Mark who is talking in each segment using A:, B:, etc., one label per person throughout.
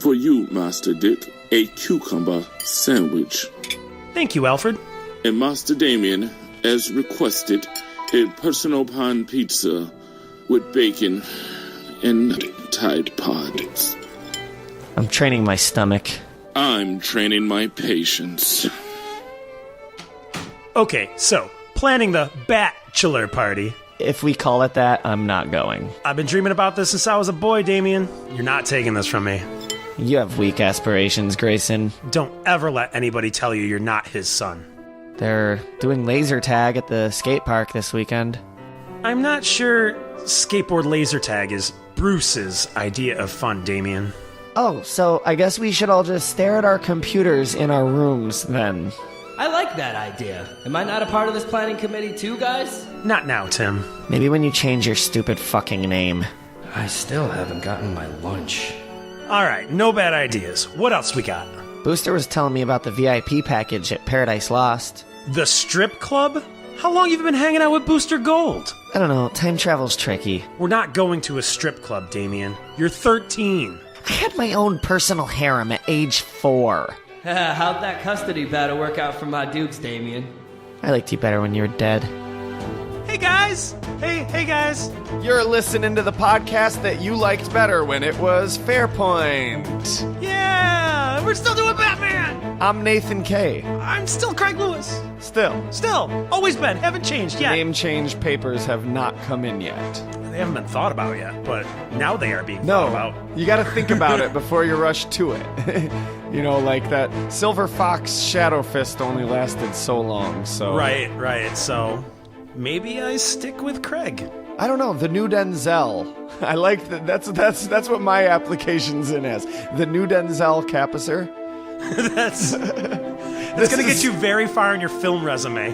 A: For you, Master Dick, a cucumber sandwich.
B: Thank you, Alfred.
A: And Master Damian, as requested, a personal pan pizza with bacon and Tide Pods.
C: I'm training my stomach.
A: I'm training my patience.
B: Okay, so, planning the bachelor party.
C: If we call it that, I'm not going.
B: I've been dreaming about this since I was a boy, Damian. You're not taking this from me.
C: You have weak aspirations, Grayson.
B: Don't ever let anybody tell you you're not his son.
C: They're doing laser tag at the skate park this weekend.
B: I'm not sure skateboard laser tag is Bruce's idea of fun, Damian.
C: Oh, so I guess we should all just stare at our computers in our rooms then.
D: I like that idea. Am I not a part of this planning committee too, guys?
B: Not now, Tim.
C: Maybe when you change your stupid fucking name.
D: I still haven't gotten my lunch.
B: Alright, no bad ideas. What else we got?
C: Booster was telling me about the VIP package at Paradise Lost.
B: The strip club? How long have you been hanging out with Booster Gold?
C: I don't know, time travel's tricky.
B: We're not going to a strip club, Damian. You're 13.
C: I had my own personal harem at age 4.
D: How'd that custody battle work out for my dukes, Damian?
C: I liked you better when you were dead.
B: Hey guys! Hey guys!
E: You're listening to the podcast that you liked better when it was Fairpoint.
B: Yeah! We're still doing Batman!
E: I'm Nathan K.
B: I'm still Craig Lewis.
E: Still.
B: Always been. Haven't changed yet.
E: Name change papers have not come in yet.
B: They haven't been thought about yet, but now they are being thought about.
E: You gotta think about it before you rush to it. You know, like that Silver Fox Shadow Fist only lasted so long, so...
B: Right. So, maybe I stick with Craig.
E: I don't know, the new Denzel. I like that. That's what my application's in as. The new Denzel Kappesser.
B: That's gonna get you very far in your film resume.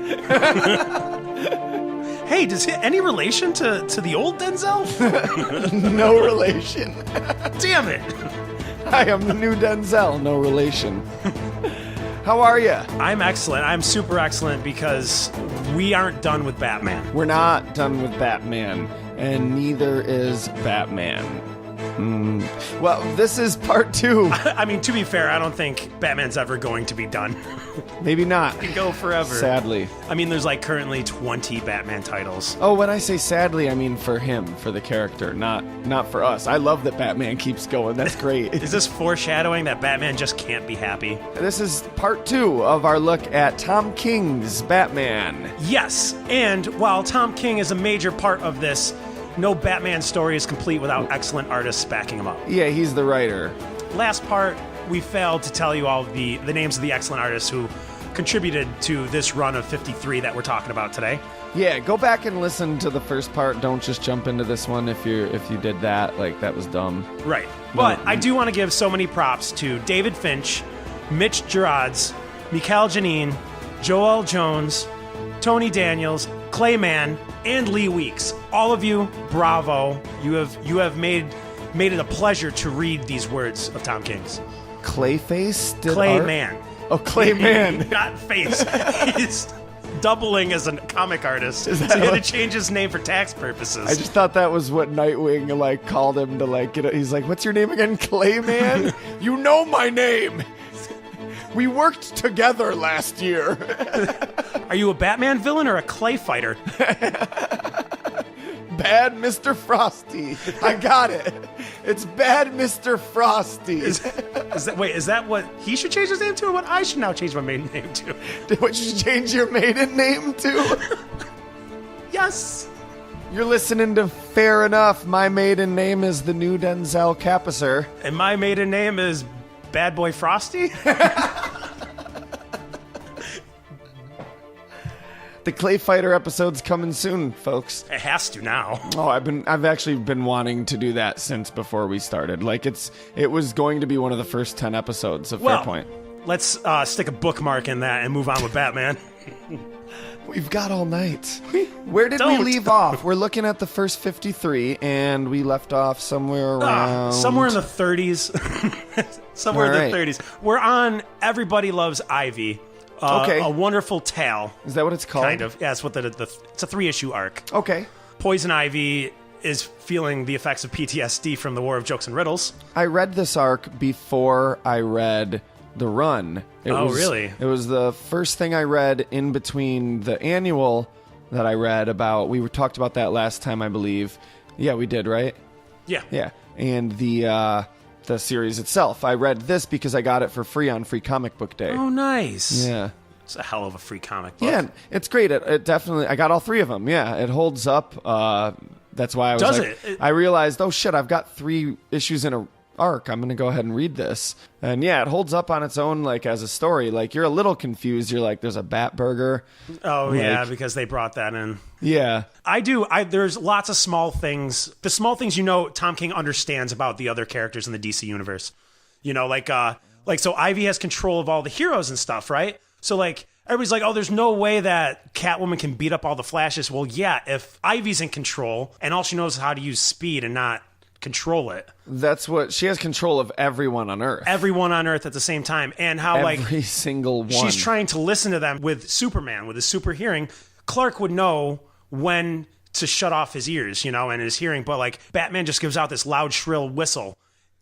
B: Hey, does he any relation to the old Denzel?
E: No relation.
B: Damn it!
E: I am the new Denzel, no relation. How are you?
B: I'm excellent. I'm super excellent because we aren't done with Batman.
E: We're not done with Batman, and neither is Batman. Well, this is part 2.
B: I mean, to be fair, I don't think Batman's ever going to be done.
E: Maybe not.
B: It can go forever.
E: Sadly.
B: I mean, there's like currently 20 Batman titles.
E: Oh, when I say sadly, I mean for him, for the character, not for us. I love that Batman keeps going. That's great.
B: Is this foreshadowing that Batman just can't be happy?
E: This is part 2 of our look at Tom King's Batman.
B: Yes, and while Tom King is a major part of this, no Batman story is complete without excellent artists backing him up.
E: Yeah, he's the writer.
B: Last part, we failed to tell you all the names of the excellent artists who contributed to this run of 53 that we're talking about today.
E: Yeah, go back and listen to the first part. Don't just jump into this one if you did that. Like, that was dumb.
B: Right. But I do want to give so many props to David Finch, Mitch Gerards, Mikhail Janine, Joel Jones, Tony Daniels, Clayman, and Lee Weeks. All of you, bravo. You have made it a pleasure to read these words of Tom King's.
E: Clayface?
B: Clayman.
E: Oh, Clayman.
B: Not face. He's doubling as a comic artist. So he had to change his name for tax purposes.
E: I just thought that was what Nightwing like called him to like get. He's like, "What's your name again, Clayman?" You know my name. We worked together last year.
B: Are you a Batman villain or a clay fighter?
E: Bad Mr. Frosty. I got it. It's Bad Mr. Frosty.
B: Is that what he should change his name to, or what I should now change my maiden name to?
E: What you should change your maiden name to?
B: Yes.
E: You're listening to Fair Enough. My maiden name is the new Denzel Kappesser.
B: And my maiden name is Bad Boy Frosty?
E: The Clay Fighter episode's coming soon, folks.
B: It has to now.
E: Oh, I've actually been wanting to do that since before we started. Like it was going to be one of the first 10 episodes of Fairpoint.
B: Let's stick a bookmark in that and move on with Batman.
E: We've got all night. Where did we leave off? We're looking at the first 53, and we left off somewhere around...
B: somewhere in the 30s. Somewhere in the 30s. We're on Everybody Loves Ivy.
E: Okay.
B: A Wonderful Tale.
E: Is that what it's called?
B: Kind of. Yeah, it's what it's a 3-issue arc.
E: Okay.
B: Poison Ivy is feeling the effects of PTSD from the War of Jokes and Riddles.
E: I read this arc before I read the run.
B: Really?
E: It was the first thing I read in between the annual that I read about. We talked about that last time, I believe. Yeah, we did, right?
B: Yeah.
E: Yeah. And the series itself. I read this because I got it for free on Free Comic Book Day.
B: Oh, nice.
E: Yeah.
B: It's a hell of a free comic book.
E: Yeah, it's great. It definitely, I got all 3 of them. Yeah, it holds up. That's why I was I realized, oh shit, I've got 3 issues in a arc. I'm going to go ahead and read this. And yeah, it holds up on its own, like, as a story. Like, you're a little confused. You're like, there's a bat burger.
B: Oh, yeah, because they brought that in.
E: Yeah.
B: There's lots of small things. The small things, Tom King understands about the other characters in the DC universe. So Ivy has control of all the heroes and stuff, right? So, like, everybody's like, oh, there's no way that Catwoman can beat up all the Flashes. Well, yeah, if Ivy's in control and all she knows is how to use speed and not control it.
E: That's what, she has control of everyone on Earth.
B: Everyone on Earth at the same time. And how,
E: every single one.
B: She's trying to listen to them with Superman, with his super hearing. Clark would know when to shut off his ears, and his hearing. But, like, Batman just gives out this loud, shrill whistle.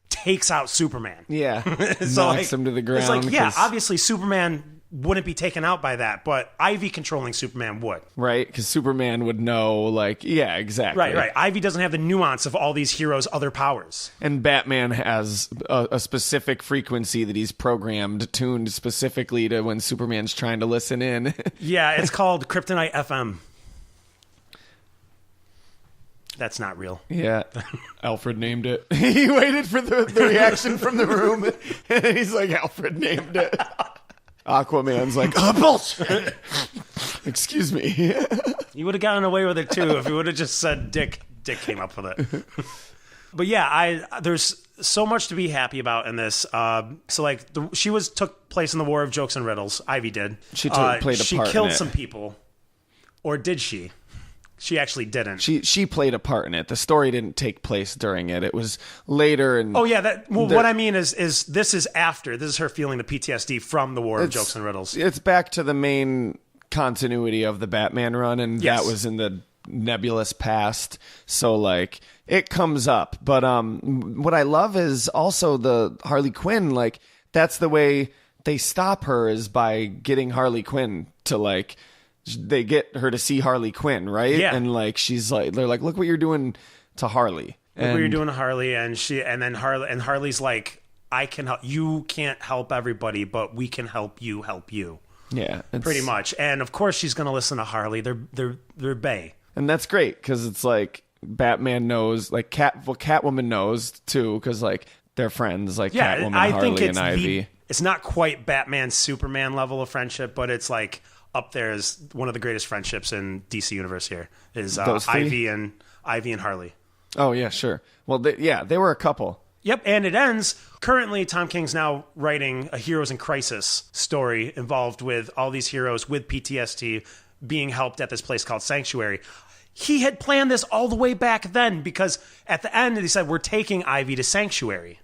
B: Takes out Superman.
E: Yeah.
B: So,
E: knocks him to the ground.
B: It's like, yeah, obviously Superman wouldn't be taken out by that, but Ivy controlling Superman would.
E: Right, because Superman would know, like, yeah, exactly.
B: Right. Ivy doesn't have the nuance of all these heroes' other powers.
E: And Batman has a specific frequency that he's tuned specifically to when Superman's trying to listen in.
B: Yeah, it's called Kryptonite FM. That's not real.
E: Yeah. Alfred named it. He waited for the reaction from the room, and he's like, Alfred named it. Aquaman's like, oh, bullshit. Excuse me.
B: You would have gotten away with it, too, if you would have just said Dick. Dick came up with it. But yeah, there's so much to be happy about in this. She took place in the War of Jokes and Riddles. Ivy did.
E: She played a part in it.
B: She killed some people. Or did she? She actually didn't.
E: She played a part in it. The story didn't take place during it. It was later. And
B: what I mean is this is after. This is her feeling the PTSD from the War of Jokes and Riddles.
E: It's back to the main continuity of the Batman run, and that was in the nebulous past. So, like, it comes up. But what I love is also the Harley Quinn. Like, that's the way they stop her, is by getting Harley Quinn to, like... They get her to see Harley Quinn, right?
B: Yeah.
E: And, like, they're like, look what you're doing to Harley.
B: Look what you're doing to Harley. And Harley's like, I can help. You can't help everybody, but we can help you help you.
E: Yeah.
B: Pretty much. And of course she's going to listen to Harley. They're bae.
E: And that's great. Cause it's like Batman knows, like Catwoman knows too. Cause like they're friends, like Catwoman, Harley and Ivy.
B: It's not quite Batman, Superman level of friendship, but it's like, up there is one of the greatest friendships in DC Universe here is Ivy and Harley.
E: Oh, yeah, sure. Well, they were a couple.
B: Yep, and it ends. Currently, Tom King's now writing a Heroes in Crisis story involved with all these heroes with PTSD being helped at this place called Sanctuary. He had planned this all the way back then because at the end, he said, we're taking Ivy to Sanctuary.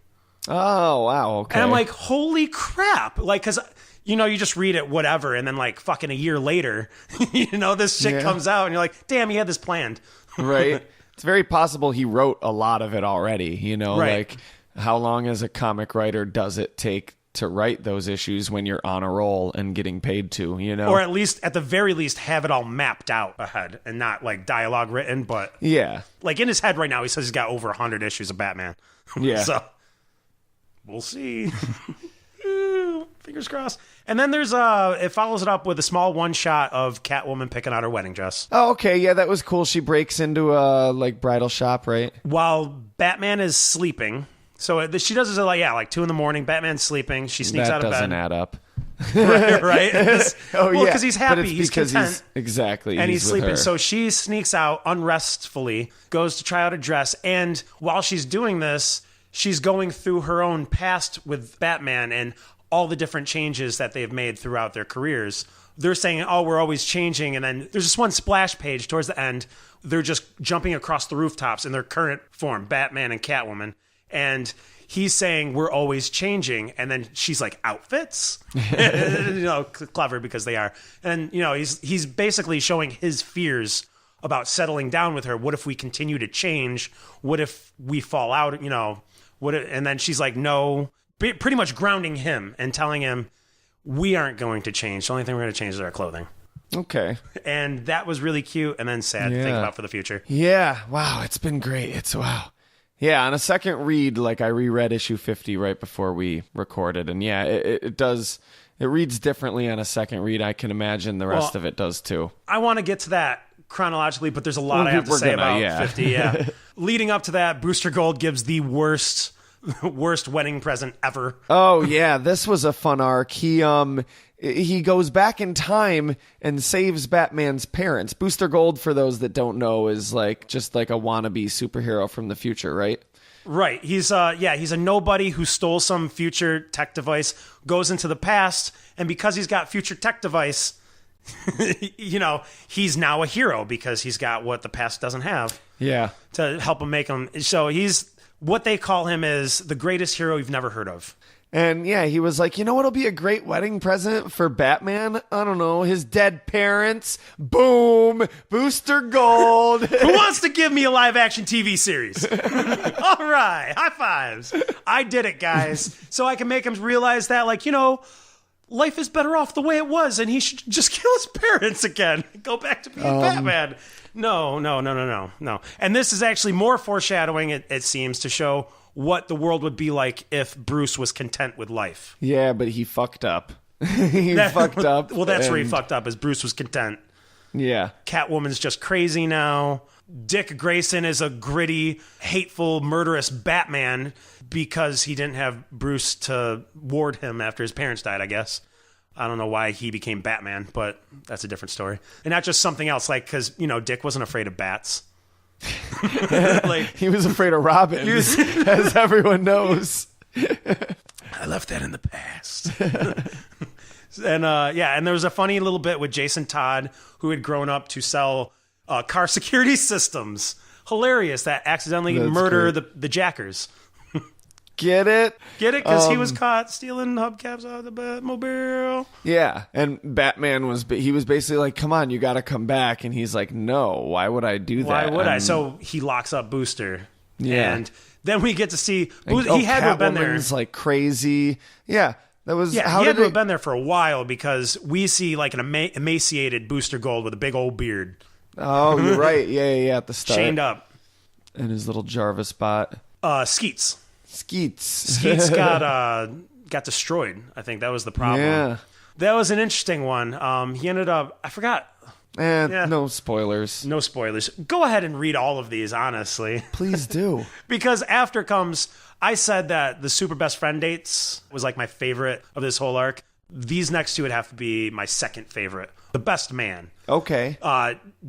E: Oh, wow, okay.
B: And I'm like, holy crap. Like, because... you just read it, whatever, and then, like, fucking a year later, this shit comes out, and you're like, damn, he had this planned.
E: Right. It's very possible he wrote a lot of it already,
B: Right.
E: Like, how long as a comic writer does it take to write those issues when you're on a roll and getting paid to,
B: Or at the very least, have it all mapped out ahead, and not, like, dialogue written, but...
E: yeah.
B: Like, in his head right now, he says he's got over 100 issues of Batman.
E: Yeah.
B: So, we'll see. Fingers crossed. And then there's it follows it up with a small one shot of Catwoman picking out her wedding dress.
E: Oh, okay. Yeah, that was cool. She breaks into a bridal shop, right?
B: While Batman is sleeping. So she does this at like 2 a.m. Batman's sleeping. She sneaks out of bed.
E: That doesn't add up.
B: right?
E: Yeah.
B: Because he's happy.
E: He's content.
B: Exactly. And he's sleeping. So she sneaks out unrestfully, goes to try out a dress. And while she's doing this, she's going through her own past with Batman and all the different changes that they've made throughout their careers. They're saying, oh, we're always changing. And then there's this one splash page towards the end. They're just jumping across the rooftops in their current form, Batman and Catwoman. And he's saying, we're always changing. And then she's like, outfits? Clever because they are. And, he's basically showing his fears about settling down with her. What if we continue to change? What if we fall out? And then she's like, no, pretty much grounding him and telling him, we aren't going to change. The only thing we're going to change is our clothing.
E: Okay.
B: And that was really cute and then sad to think about for the future.
E: Yeah. Wow. It's been great. Wow. Yeah. On a second read, like I reread issue 50 right before we recorded. And yeah, it does. It reads differently on a second read. I can imagine the rest of it does too.
B: I want to get to that chronologically, but there's a lot I have to say about 50. Yeah. Leading up to that, Booster Gold gives the worst wedding present ever.
E: Oh yeah, this was a fun arc. He goes back in time and saves Batman's parents. Booster Gold, for those that don't know, is just like a wannabe superhero from the future, right?
B: Right. He's a nobody who stole some future tech device, goes into the past, and because he's got future tech device, he's now a hero because he's got what the past doesn't have.
E: Yeah.
B: To help him make him. So he's what they call him is the greatest hero you've never heard of.
E: And yeah, he was like, what'll be a great wedding present for Batman? I don't know, his dead parents. Boom, Booster Gold.
B: Who wants to give me a live action TV series? All right, high fives. I did it, guys. So I can make him realize that, life is better off the way it was, and he should just kill his parents again. Go back to being Batman. No. And this is actually more foreshadowing, it seems, to show what the world would be like if Bruce was content with life.
E: Yeah, but he fucked up. Fucked up.
B: Well, that's where he fucked up, is Bruce was content.
E: Yeah.
B: Catwoman's just crazy now. Dick Grayson is a gritty, hateful, murderous Batman because he didn't have Bruce to ward him after his parents died, I guess. I don't know why he became Batman, but that's a different story. And not just something else, because, Dick wasn't afraid of bats.
E: He was afraid of Robin, as everyone knows.
B: I left that in the past. And there was a funny little bit with Jason Todd, who had grown up to sell car security systems. Hilarious that accidentally murder the jackers.
E: Get it?
B: Because he was caught stealing hubcaps out of the Batmobile.
E: Yeah, and Batman was basically like, come on, you got to come back. And he's like, no, why would I do that?
B: Why would I? So he locks up Booster.
E: Yeah.
B: And then we get to see, he had to have been there.
E: Like crazy. Yeah. That was,
B: he had to have been there for a while because we see like an emaciated Booster Gold with a big old beard.
E: Oh, you're right. Yeah, at the start.
B: Chained up.
E: And his little Jarvis bot.
B: Skeets got destroyed. I think that was the problem.
E: Yeah.
B: That was an interesting one. He ended up, I forgot.
E: No spoilers.
B: No spoilers. Go ahead and read all of these, honestly.
E: Please do.
B: Because after comes, I said that the Super Best Friend dates was like my favorite of this whole arc. These next two would have to be my second favorite. The Best Man.
E: Okay.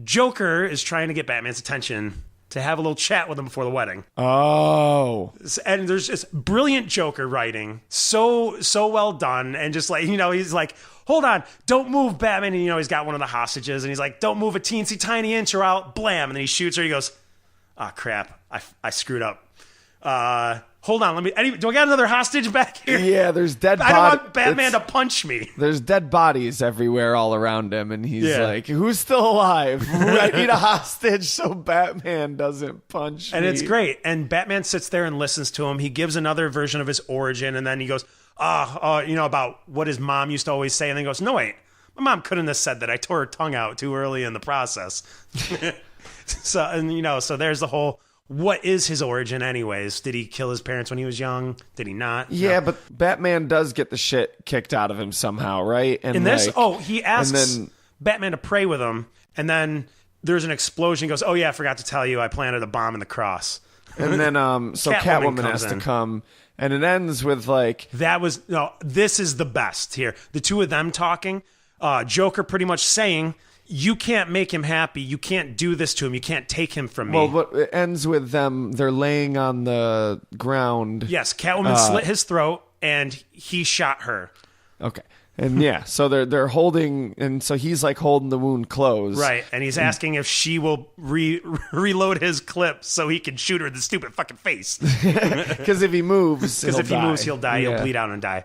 B: Joker is trying to get Batman's attention to have a little chat with him before the wedding.
E: Oh.
B: And there's just brilliant Joker writing. So well done. And just he's like, hold on, don't move, Batman. And, he's got one of the hostages. And he's like, don't move a teensy tiny inch or I'll blam. And then he shoots her. He goes, crap, I screwed up. Hold on, do I got another hostage back here?
E: Yeah, there's dead bodies.
B: I don't want Batman to punch me.
E: There's dead bodies everywhere all around him, and he's like, who's still alive? I need a hostage so Batman doesn't punch me.
B: And it's great. And Batman sits there and listens to him. He gives another version of his origin, and then he goes, about what his mom used to always say, and then he goes, no, wait, my mom couldn't have said that. I tore her tongue out too early in the process. So there's the whole... What is his origin anyways? Did he kill his parents when he was young? Did he not?
E: Yeah, no. But Batman does get the shit kicked out of him somehow, right? And
B: in this, he asks Batman to pray with him, and then there's an explosion. He goes, oh yeah, I forgot to tell you, I planted a bomb in the cross.
E: And then, so Catwoman has to come, and it ends with
B: this is the best here. The two of them talking, Joker pretty much saying, you can't make him happy. You can't do this to him. You can't take him from me.
E: Well, it ends with them. They're laying on the ground.
B: Yes, Catwoman slit his throat, and he shot her.
E: Okay, and so they're holding, and so he's like holding the wound closed,
B: right? And he's asking if she will reload his clip so he can shoot her in the stupid fucking face.
E: Because if he moves,
B: he'll die. He'll bleed out and die.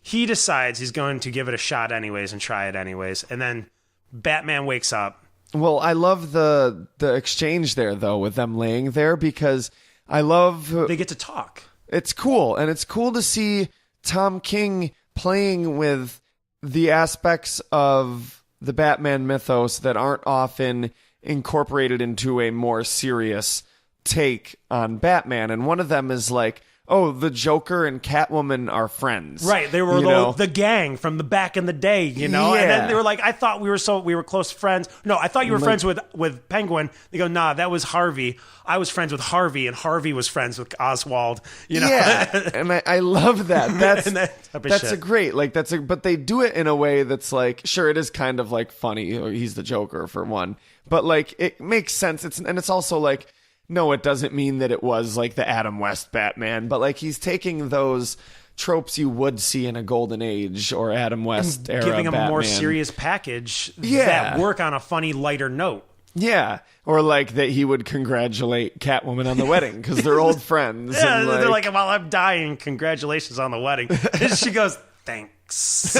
B: He decides he's going to give it a shot anyways and try it anyways, and then Batman wakes up.
E: Well, I love the exchange there, though, with them laying there, because I love...
B: They get to talk.
E: It's cool, and it's cool to see Tom King playing with the aspects of the Batman mythos that aren't often incorporated into a more serious take on Batman. And one of them is like, oh, the Joker and Catwoman are friends.
B: Right. They were the gang from the back in the day, you know?
E: Yeah.
B: And then they were like, I thought we were close friends. No, I thought you were friends with Penguin. They go, nah, that was Harvey. I was friends with Harvey, and Harvey was friends with Oswald, you know?
E: Yeah. And I love that. That's
B: that's
E: a great, like, but they do it in a way that's like, sure, it is kind of like funny. He's the Joker for one, but like, it makes sense. It's also like, no, it doesn't mean that it was like the Adam West Batman, but like he's taking those tropes you would see in a Golden Age or Adam West era
B: giving them
E: Batman.
B: a more serious package
E: Yeah.
B: that work on a funny, lighter note.
E: Yeah, or like that he would congratulate Catwoman on the wedding because they're old friends.
B: Yeah,
E: and
B: they're like, well, I'm dying. Congratulations on the wedding. And she goes, thanks.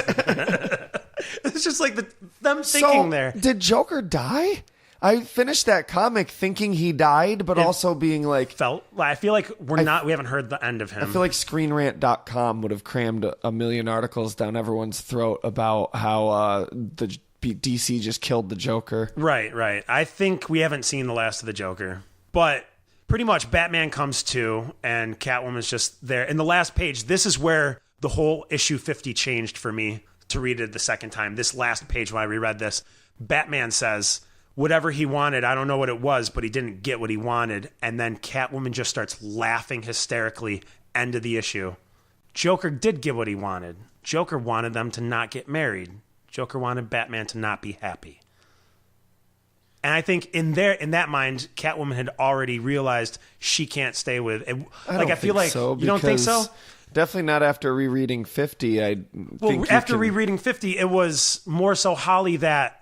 B: It's just like them thinking there.
E: Did Joker die? I finished that comic thinking he died, but also being like...
B: I feel like we haven't heard the end of him.
E: I feel like ScreenRant.com would have crammed a million articles down everyone's throat about how the DC just killed the Joker.
B: Right. I think we haven't seen the last of the Joker. But pretty much Batman comes to, and Catwoman's just there. In the last page, this is where the whole issue 50 changed for me to read it the second time. This last page, when I reread this, Batman says... whatever he wanted, I don't know what it was, but he didn't get what he wanted. And then Catwoman just starts laughing hysterically. End of the issue. Joker did get what he wanted. Joker wanted them to not get married. Joker wanted Batman to not be happy. And I think in that mind, Catwoman had already realized she can't stay with... I feel like...
E: So,
B: you don't think so?
E: Definitely not after rereading 50.
B: After rereading 50, it was more so Holly that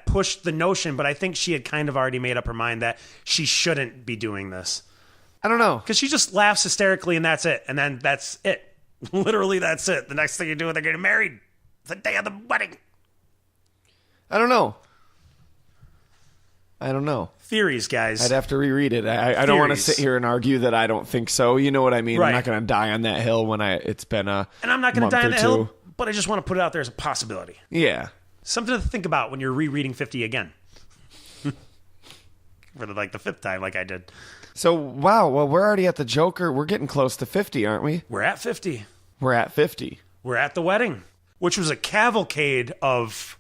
B: pushed the notion, but I think she had kind of already made up her mind that she shouldn't be doing this.
E: I don't know.
B: Because she just laughs hysterically and that's it. And then that's it. Literally, that's it. The next thing you do, they're getting married. The day of the wedding.
E: I don't know.
B: Theories, guys.
E: I'd have to reread it. I don't want to sit here and argue that I don't think so. You know what I mean?
B: Right.
E: I'm not going to die on that hill when it's been a
B: And I'm not going to
E: month
B: die on
E: or
B: the
E: two.
B: hill, but I just want to put it out there as a possibility.
E: Yeah.
B: Something to think about when you're rereading 50 again. For the fifth time, like I did.
E: So, wow. Well, we're already at the Joker. We're getting close to 50, aren't we?
B: We're at 50.
E: We're at 50.
B: We're at the wedding, which was a cavalcade of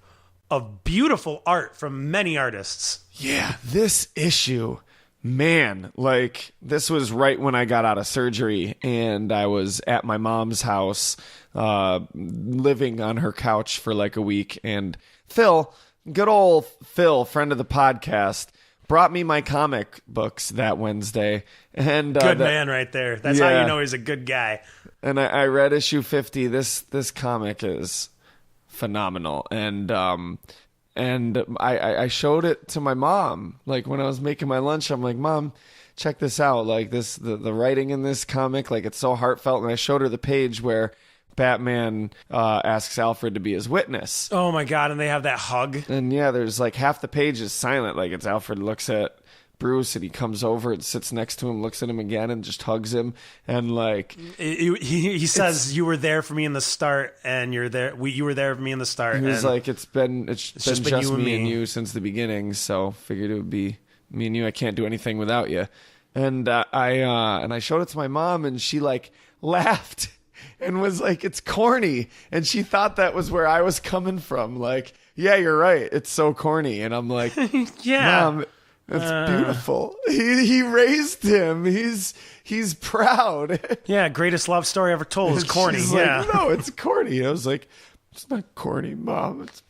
B: beautiful art from many artists.
E: Yeah, this issue, man, like this was right when I got out of surgery and I was at my mom's house, living on her couch for like a week. And Phil, good old Phil, friend of the podcast, brought me my comic books that Wednesday. And
B: good man right there. That's how you know he's a good guy.
E: And I read issue 50. This comic is phenomenal. And I showed it to my mom. Like when I was making my lunch, I'm like, Mom, check this out. Like the writing in this comic, like it's so heartfelt. And I showed her the page where Batman asks Alfred to be his witness.
B: Oh my God. And they have that hug.
E: And yeah, there's like half the page is silent. Like it's Alfred looks at Bruce and he comes over and sits next to him, looks at him again and just hugs him. And like
B: he says, you were there for me in the start and you were there for me in the start.
E: He was like, it's been just
B: you
E: me and you since the beginning. So figured it would be me and you. I can't do anything without you. And I showed it to my mom and she like laughed and was like, it's corny. And she thought that was where I was coming from. Like, yeah, you're right. It's so corny. And I'm like,
B: yeah,
E: Mom, that's beautiful. He raised him. He's proud.
B: Yeah, greatest love story ever told is corny.
E: She's
B: yeah.
E: like, no, it's corny. And I was like, it's not corny, Mom. It's...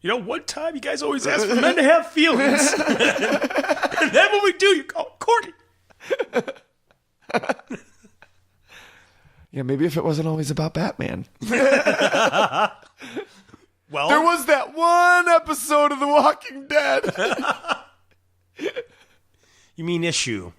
B: You know, one time you guys always ask for men to have feelings. And then when we do, you call it corny.
E: Yeah, maybe if it wasn't always about Batman.
B: Well,
E: there was that one episode of The Walking Dead.
B: You mean issue.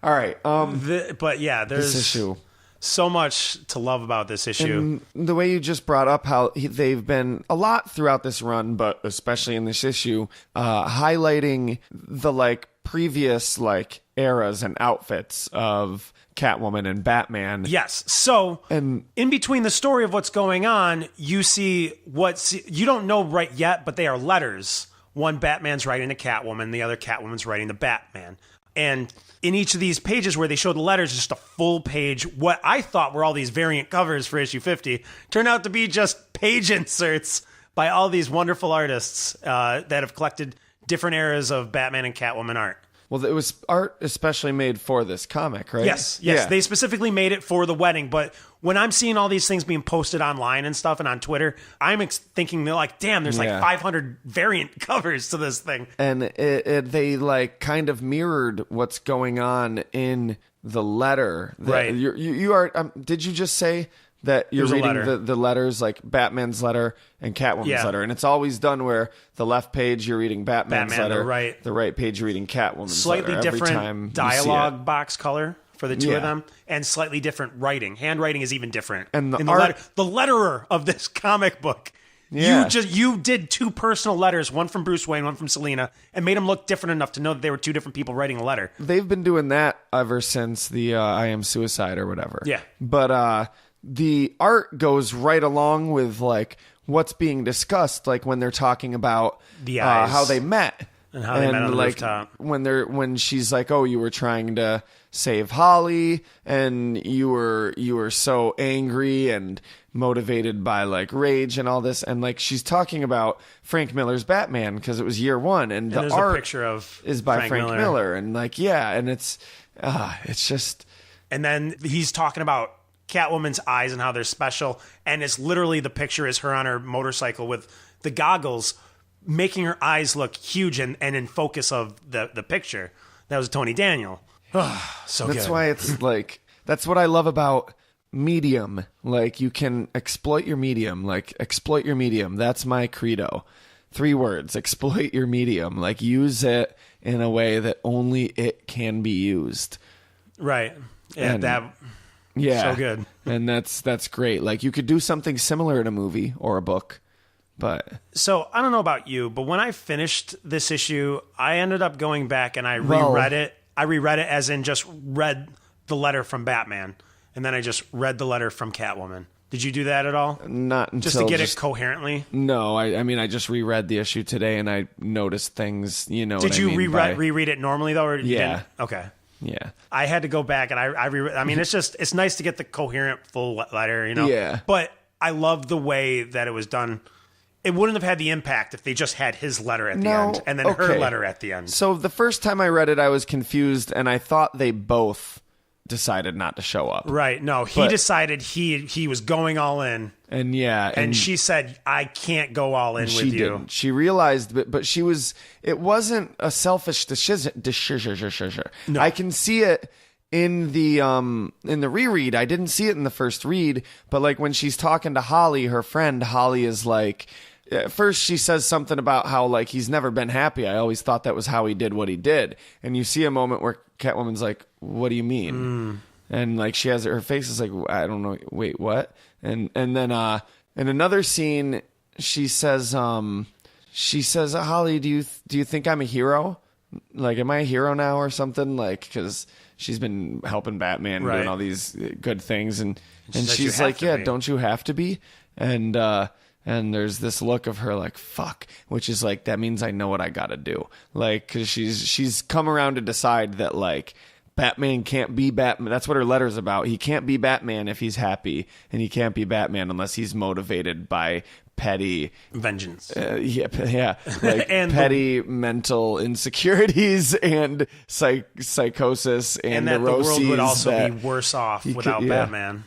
E: All right.
B: But yeah, there's
E: this issue.
B: So much to love about this issue.
E: And the way you just brought up how they've been a lot throughout this run, but especially in this issue, highlighting the like previous like eras and outfits of Catwoman and Batman.
B: Yes. So in between the story of what's going on, you see you don't know right yet, but they are letters. One Batman's writing to Catwoman, the other Catwoman's writing to Batman. And in each of these pages where they show the letters, just a full page, what I thought were all these variant covers for issue 50 turned out to be just page inserts by all these wonderful artists that have collected different eras of Batman and Catwoman art.
E: Well, it was art especially made for this comic, right?
B: Yes.
E: Yeah.
B: They specifically made it for the wedding. But when I'm seeing all these things being posted online and stuff and on Twitter, I'm thinking they're like, damn, there's like 500 variant covers to this thing.
E: And they like kind of mirrored what's going on in the letter.
B: Right.
E: You are. Did you just say that you're reading the letters, like Batman's letter and Catwoman's letter? And it's always done where the left page you're reading Batman's letter, the right page you're reading Catwoman's letter.
B: Slightly different dialogue box color for the two of them, and slightly different writing. Handwriting is even different.
E: And the
B: letterer of this comic book. Yeah. You did two personal letters, one from Bruce Wayne, one from Selina, and made them look different enough to know that they were two different people writing a letter.
E: They've been doing that ever since the I Am Suicide or whatever.
B: Yeah.
E: But the art goes right along with like what's being discussed, like when they're talking about
B: the eyes.
E: How they met.
B: And how they met on the rooftop.
E: When she's like, oh, you were trying to save Holly, and you were so angry and motivated by like rage and all this, and like she's talking about Frank Miller's Batman because it was year one, and the art
B: a picture of
E: is by Frank Miller, and like and it's just.
B: And then he's talking about Catwoman's eyes and how they're special, and it's literally the picture is her on her motorcycle with the goggles, making her eyes look huge and in focus of the picture. That was Tony Daniel. So
E: that's
B: good.
E: why it's like, that's what I love about medium. Like, you can exploit your medium. Like, exploit your medium. That's my credo. 3 words: exploit your medium. Like, use it in a way that only it can be used.
B: Right. And so good.
E: And that's great. Like, you could do something similar in a movie or a book. But
B: so I don't know about you, but when I finished this issue, I ended up going back and I reread it. I reread it as in just read the letter from Batman, and then I just read the letter from Catwoman. Did you do that at all?
E: Not until
B: just to get it coherently.
E: No, I mean I just reread the issue today and I noticed things. You know,
B: did you reread it normally though? Or you didn't? Okay.
E: Yeah.
B: I had to go back and I reread. I mean, it's nice to get the coherent full letter, you know.
E: Yeah.
B: But I love the way that it was done. It wouldn't have had the impact if they just had his letter at the end and then her letter at the end.
E: So the first time I read it, I was confused, and I thought they both decided not to show up.
B: Right. No, he decided he was going all in.
E: And
B: and she said, I can't go all in with you.
E: Didn't. She realized, but she was, it wasn't a selfish decision. No. I can see it in the reread. I didn't see it in the first read, but like when she's talking to Holly, her friend, Holly is like, at first she says something about how like he's never been happy. I always thought that was how he did what he did. And you see a moment where Catwoman's like, what do you mean? And like she has her face is like, I don't know. Wait, what? And then in another scene, she says, Holly, do you think I'm a hero? Like, am I a hero now or something? Like, because she's been helping Batman doing all these good things, and she's like, yeah, don't you have to be? And there's this look of her like, fuck, which is like, that means I know what I gotta do. Like, because she's come around to decide that like Batman can't be Batman. That's what her letter's about. He can't be Batman if he's happy, and he can't be Batman unless he's motivated by petty
B: vengeance.
E: Like and petty mental insecurities and psychosis and
B: that
E: neuroses.
B: The world would also be worse off without Batman.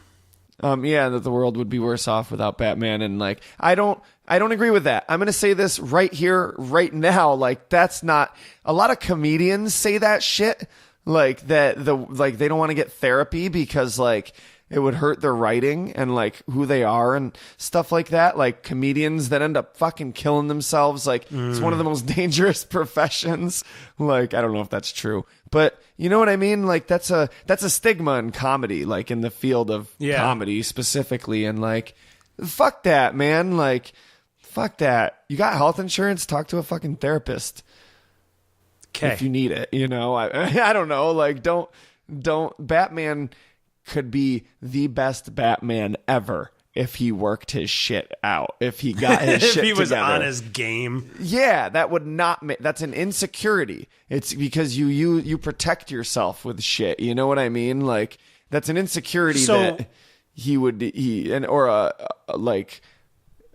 E: That the world would be worse off without Batman, and like I don't agree with that. I'm going to say this right here, right now. Like, that's not, a lot of comedians say that shit, like that they don't want to get therapy because like it would hurt their writing and like who they are and stuff like that. Like comedians that end up fucking killing themselves. Like it's one of the most dangerous professions. Like, I don't know if that's true, but you know what I mean? Like that's a stigma in comedy, like in the field of comedy specifically. And like, fuck that, man. Like, fuck that. You got health insurance? Talk to a fucking therapist. Okay. If you need it, you know, I don't know. Like, don't Batman could be the best Batman ever if he worked his shit out, if he got his shit together. If he was
B: on his game.
E: Yeah, that would not that's an insecurity. It's because you protect yourself with shit. You know what I mean? Like, that's an insecurity that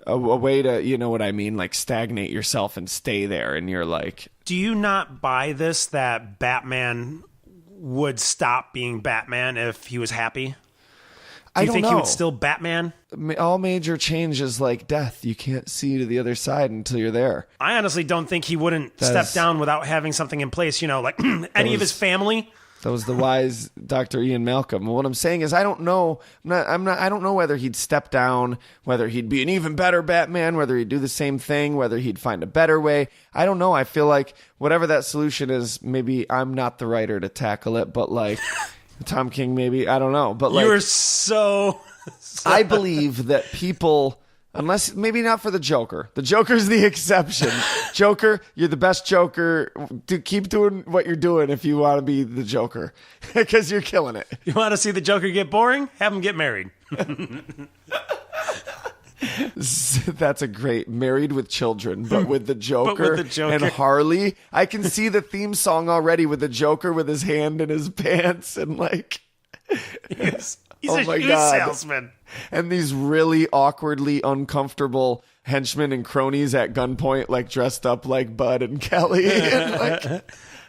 E: a way to, you know what I mean? Like, stagnate yourself and stay there. And you're like,
B: do you not buy this that Batman would stop being Batman if he was happy? Do you think he would still Batman?
E: All major change is like death. You can't see to the other side until you're there.
B: I honestly don't think he wouldn't step down without having something in place, you know, like any of his family.
E: That was the wise Dr. Ian Malcolm. What I'm saying is I don't know. I don't know whether he'd step down, whether he'd be an even better Batman, whether he'd do the same thing, whether he'd find a better way. I don't know. I feel like whatever that solution is, maybe I'm not the writer to tackle it, but like Tom King, maybe. I don't know. But like,
B: you're so
E: I believe that people, unless maybe not for the Joker. The Joker's the exception. Joker, you're the best Joker. Keep doing what you're doing if you want to be the Joker, because you're killing it.
B: You want to see the Joker get boring? Have him get married.
E: That's a great Married with Children, but with the Joker, and Harley. I can see the theme song already with the Joker with his hand in his pants and like
B: he's a shoe salesman.
E: And these really awkwardly uncomfortable henchmen and cronies at gunpoint, like dressed up like Bud and Kelly and like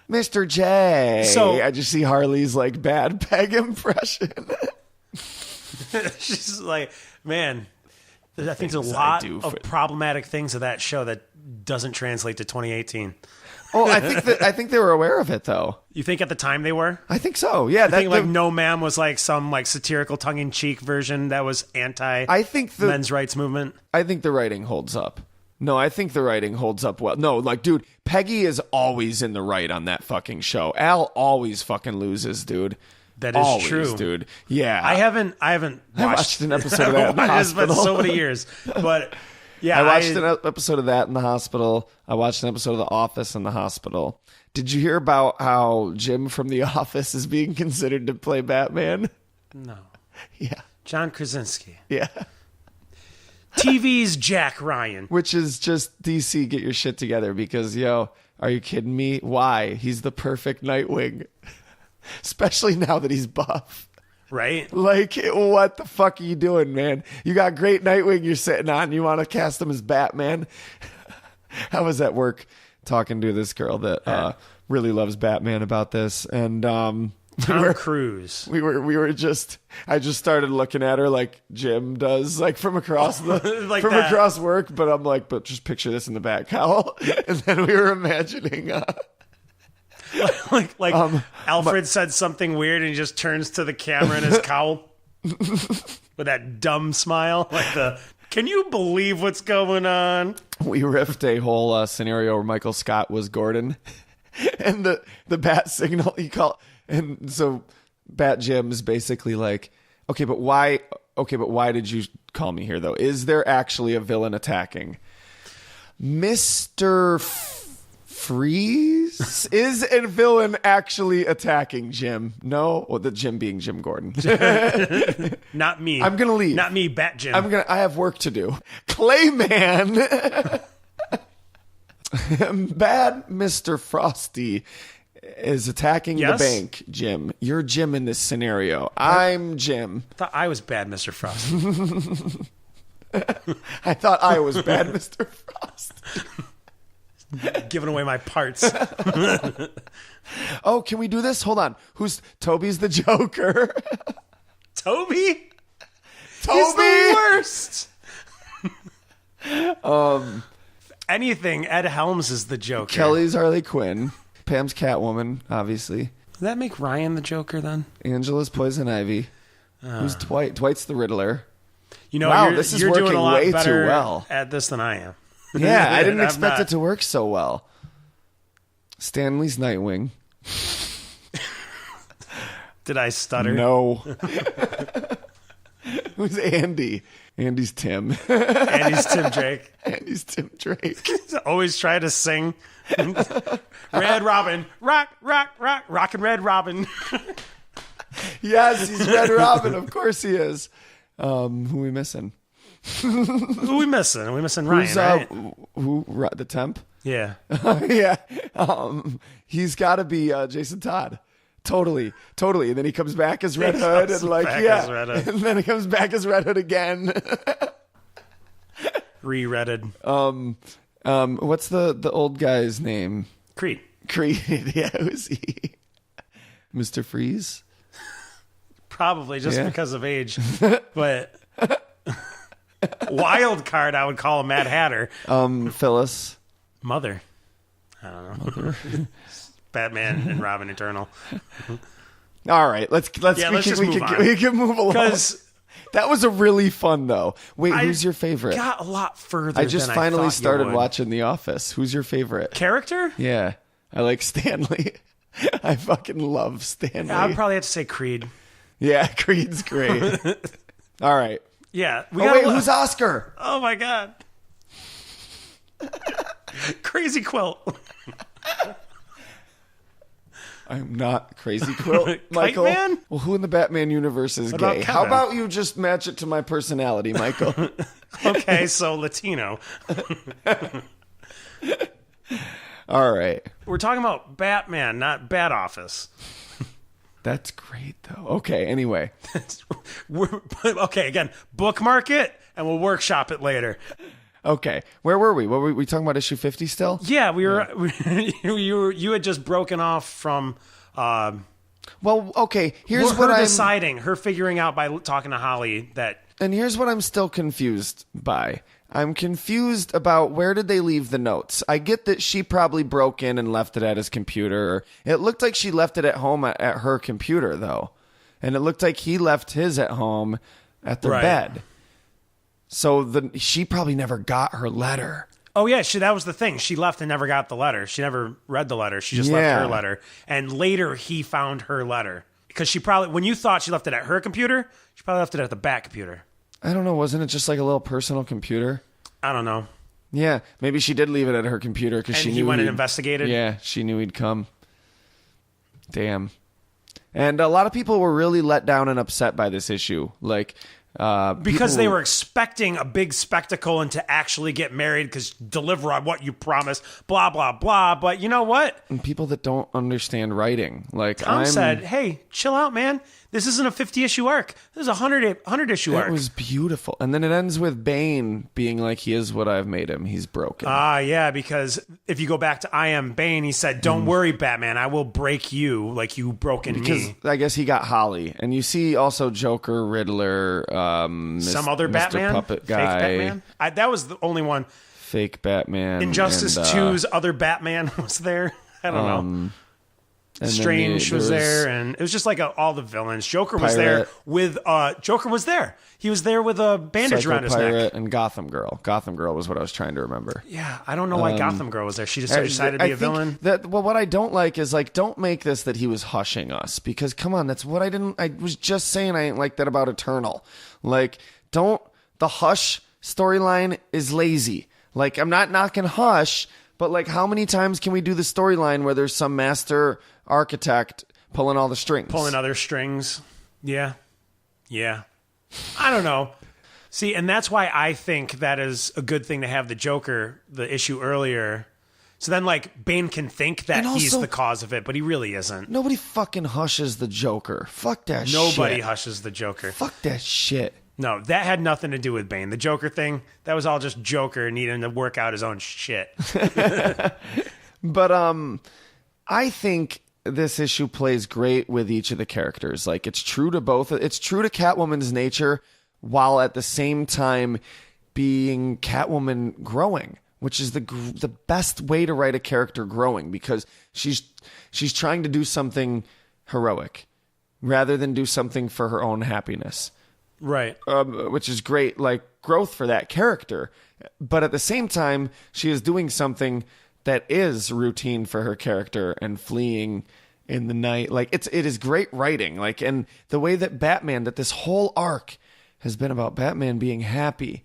E: Mr. J. So I just see Harley's like bad Peg impression.
B: She's like, man, I think there's a lot of problematic things of that show that doesn't translate to 2018.
E: Oh, I think they were aware of it though.
B: You think at the time they were?
E: I think so. Yeah,
B: I think like No Ma'am was like some like satirical tongue-in-cheek version that was anti.
E: I think the
B: men's rights movement.
E: I think the writing holds up. No, I think the writing holds up well. No, like, dude, Peggy is always in the right on that fucking show. Al always fucking loses, dude.
B: That is
E: always,
B: true,
E: dude. Yeah,
B: I haven't
E: watched an episode of that in the hospital.
B: It's been so many years, but yeah,
E: I watched an episode of that in the hospital. I watched an episode of The Office in the hospital. Did you hear about how Jim from The Office is being considered to play Batman?
B: No.
E: Yeah.
B: John Krasinski.
E: Yeah.
B: TV's Jack Ryan.
E: Which is just, DC, get your shit together because, yo, are you kidding me? Why? He's the perfect Nightwing. Especially now that he's buff.
B: Right?
E: Like, what the fuck are you doing, man? You got great Nightwing you're sitting on. You want to cast him as Batman? I was at work talking to this girl that really loves Batman about this. And
B: Tom Cruise.
E: I just started looking at her like Jim does, like from across
B: like
E: across work. But I'm like, but just picture this in the back, Hal. And then we were imagining...
B: like Alfred said something weird and he just turns to the camera in his cowl with that dumb smile, like can you believe what's going on?
E: We riffed a whole scenario where Michael Scott was Gordon and the bat signal he called, and so Bat Jim's basically like, okay, but why did you call me here though? Is there actually a villain attacking? Mr. Freeze? Is a villain actually attacking Jim? No? Well, the Jim being Jim Gordon.
B: Not me.
E: I'm going to leave.
B: Not me, Bat Jim.
E: I have work to do. Clayman. Bad Mr. Frosty is attacking the bank, Jim. You're Jim in this scenario. I'm Jim.
B: I thought I was bad, Mr. Frosty.
E: I thought I was bad, Mr. Frost.
B: Giving away my parts.
E: Oh, can we do this? Hold on. Toby's the Joker?
B: Toby?
E: He's
B: the worst. Anything, Ed Helms is the Joker.
E: Kelly's Harley Quinn. Pam's Catwoman, obviously.
B: Does that make Ryan the Joker then?
E: Angela's Poison Ivy. Who's Dwight? Dwight's the Riddler.
B: You know,
E: wow, this is
B: you're
E: working
B: doing a lot
E: way
B: better
E: too well
B: at this than I am.
E: Yeah, I didn't expect it to work so well. Stanley's Nightwing.
B: Did I stutter?
E: No. Who's Andy? Andy's Tim.
B: Andy's Tim Drake.
E: Andy's Tim Drake.
B: Always try to sing. Red Robin. Rock, rock, rock. Rockin' Red Robin.
E: Yes, he's Red Robin. Of course he is. Who we missing?
B: Who we missing? Are we missing Ryan,
E: Who's,
B: right?
E: The temp?
B: Yeah.
E: Yeah. He's got to be Jason Todd. Totally. And then he comes back as Red Hood, and
B: as Red Hood.
E: and then he comes back as Red Hood again.
B: Re-redded.
E: What's the old guy's name?
B: Creed.
E: Yeah, who's he? Mr. Freeze?
B: Probably just because of age. But wild card, I would call him Mad Hatter.
E: Phyllis.
B: Mother. I don't know. Batman and Robin Eternal.
E: All right, let's
B: just move on.
E: We can move along.
B: Because
E: that was a really fun though. Wait, who's your favorite?
B: Got a lot further.
E: I just
B: than
E: finally
B: I
E: started watching The Office. Who's your favorite
B: character?
E: Yeah, I like Stanley. I fucking love Stanley.
B: I'd probably have to say Creed.
E: Yeah, Creed's great. All right.
B: Yeah.
E: Who's Oscar?
B: Oh my god. Crazy Quilt.
E: I'm not Crazy Quilt, Michael.
B: Kite-man?
E: Well, who in the Batman universe is
B: What about
E: gay?
B: Kevin?
E: How about you just match it to my personality, Michael?
B: Okay, so Latino.
E: All right.
B: We're talking about Batman, not Bat Office.
E: That's great, though. Okay, anyway.
B: Okay, again, bookmark it, and we'll workshop it later.
E: Okay, where were we? Were we talking about issue 50 still?
B: Yeah, we were. You had just broken off from.
E: Well, okay. Here's
B: her
E: what I'm
B: deciding. Her figuring out by talking to Holly that.
E: And here's what I'm still confused by. I'm confused about where did they leave the notes. I get that she probably broke in and left it at his computer. It looked like she left it at home at her computer, though, and it looked like he left his at home at their bed. So she probably never got her letter.
B: Oh, yeah, that was the thing. She left and never got the letter. She never read the letter. She just left her letter. And later, he found her letter. Because she probably, when you thought she left it at her computer, she probably left it at the back computer.
E: I don't know. Wasn't it just like a little personal computer?
B: I don't know.
E: Yeah, maybe she did leave it at her computer because she knew
B: he went and investigated?
E: Yeah, she knew he'd come. Damn. And a lot of people were really let down and upset by this issue. Like...
B: because they were expecting a big spectacle and to actually get married because deliver on what you promised, blah, blah, blah. But you know what?
E: And people that don't understand writing. Like
B: Tom said, hey, chill out, man. This isn't a 50-issue arc. This is a 100-issue arc.
E: It was beautiful. And then it ends with Bane being like, he is what I've made him. He's broken.
B: Yeah, because if you go back to I Am Bane, he said, don't worry, Batman. I will break you like you broken me.
E: I guess he got Holly. And you see also Joker, Riddler,
B: some other
E: Mr.
B: Batman?
E: Puppet guy.
B: Fake Batman? That was the only one.
E: Fake Batman.
B: Injustice
E: and,
B: 2's other Batman was there. I don't know.
E: And
B: Strange was there, and it was just like all the villains. Joker was there with Joker was there. He was there with a bandage
E: Psycho
B: around his
E: Pirate
B: neck.
E: And Gotham Girl. Gotham Girl was what I was trying to remember.
B: Yeah, I don't know why Gotham Girl was there. She just decided to be a villain.
E: What I don't like is like, don't make this that he was hushing us, because come on, that's what I was just saying. I ain't like that about Eternal. Like, the Hush storyline is lazy. Like, I'm not knocking Hush, but like, how many times can we do the storyline where there's some master architect pulling all the strings?
B: Pulling other strings. Yeah. I don't know. See, and that's why I think that is a good thing to have the Joker, the issue earlier. So then, like, Bane can think that he's the cause of it, but he really isn't.
E: Nobody fucking hushes the Joker. Fuck that shit.
B: Nobody hushes the Joker.
E: Fuck that shit.
B: No, that had nothing to do with Bane. The Joker thing, that was all just Joker needing to work out his own shit.
E: But I think this issue plays great with each of the characters. Like, it's true to both. It's true to Catwoman's nature, while at the same time being Catwoman growing, which is the best way to write a character growing, because she's trying to do something heroic rather than do something for her own happiness.
B: Right.
E: Which is great, like, growth for that character. But at the same time, she is doing something that is routine for her character and fleeing in the night. Like it is great writing. Like, and the way that that this whole arc has been about Batman being happy,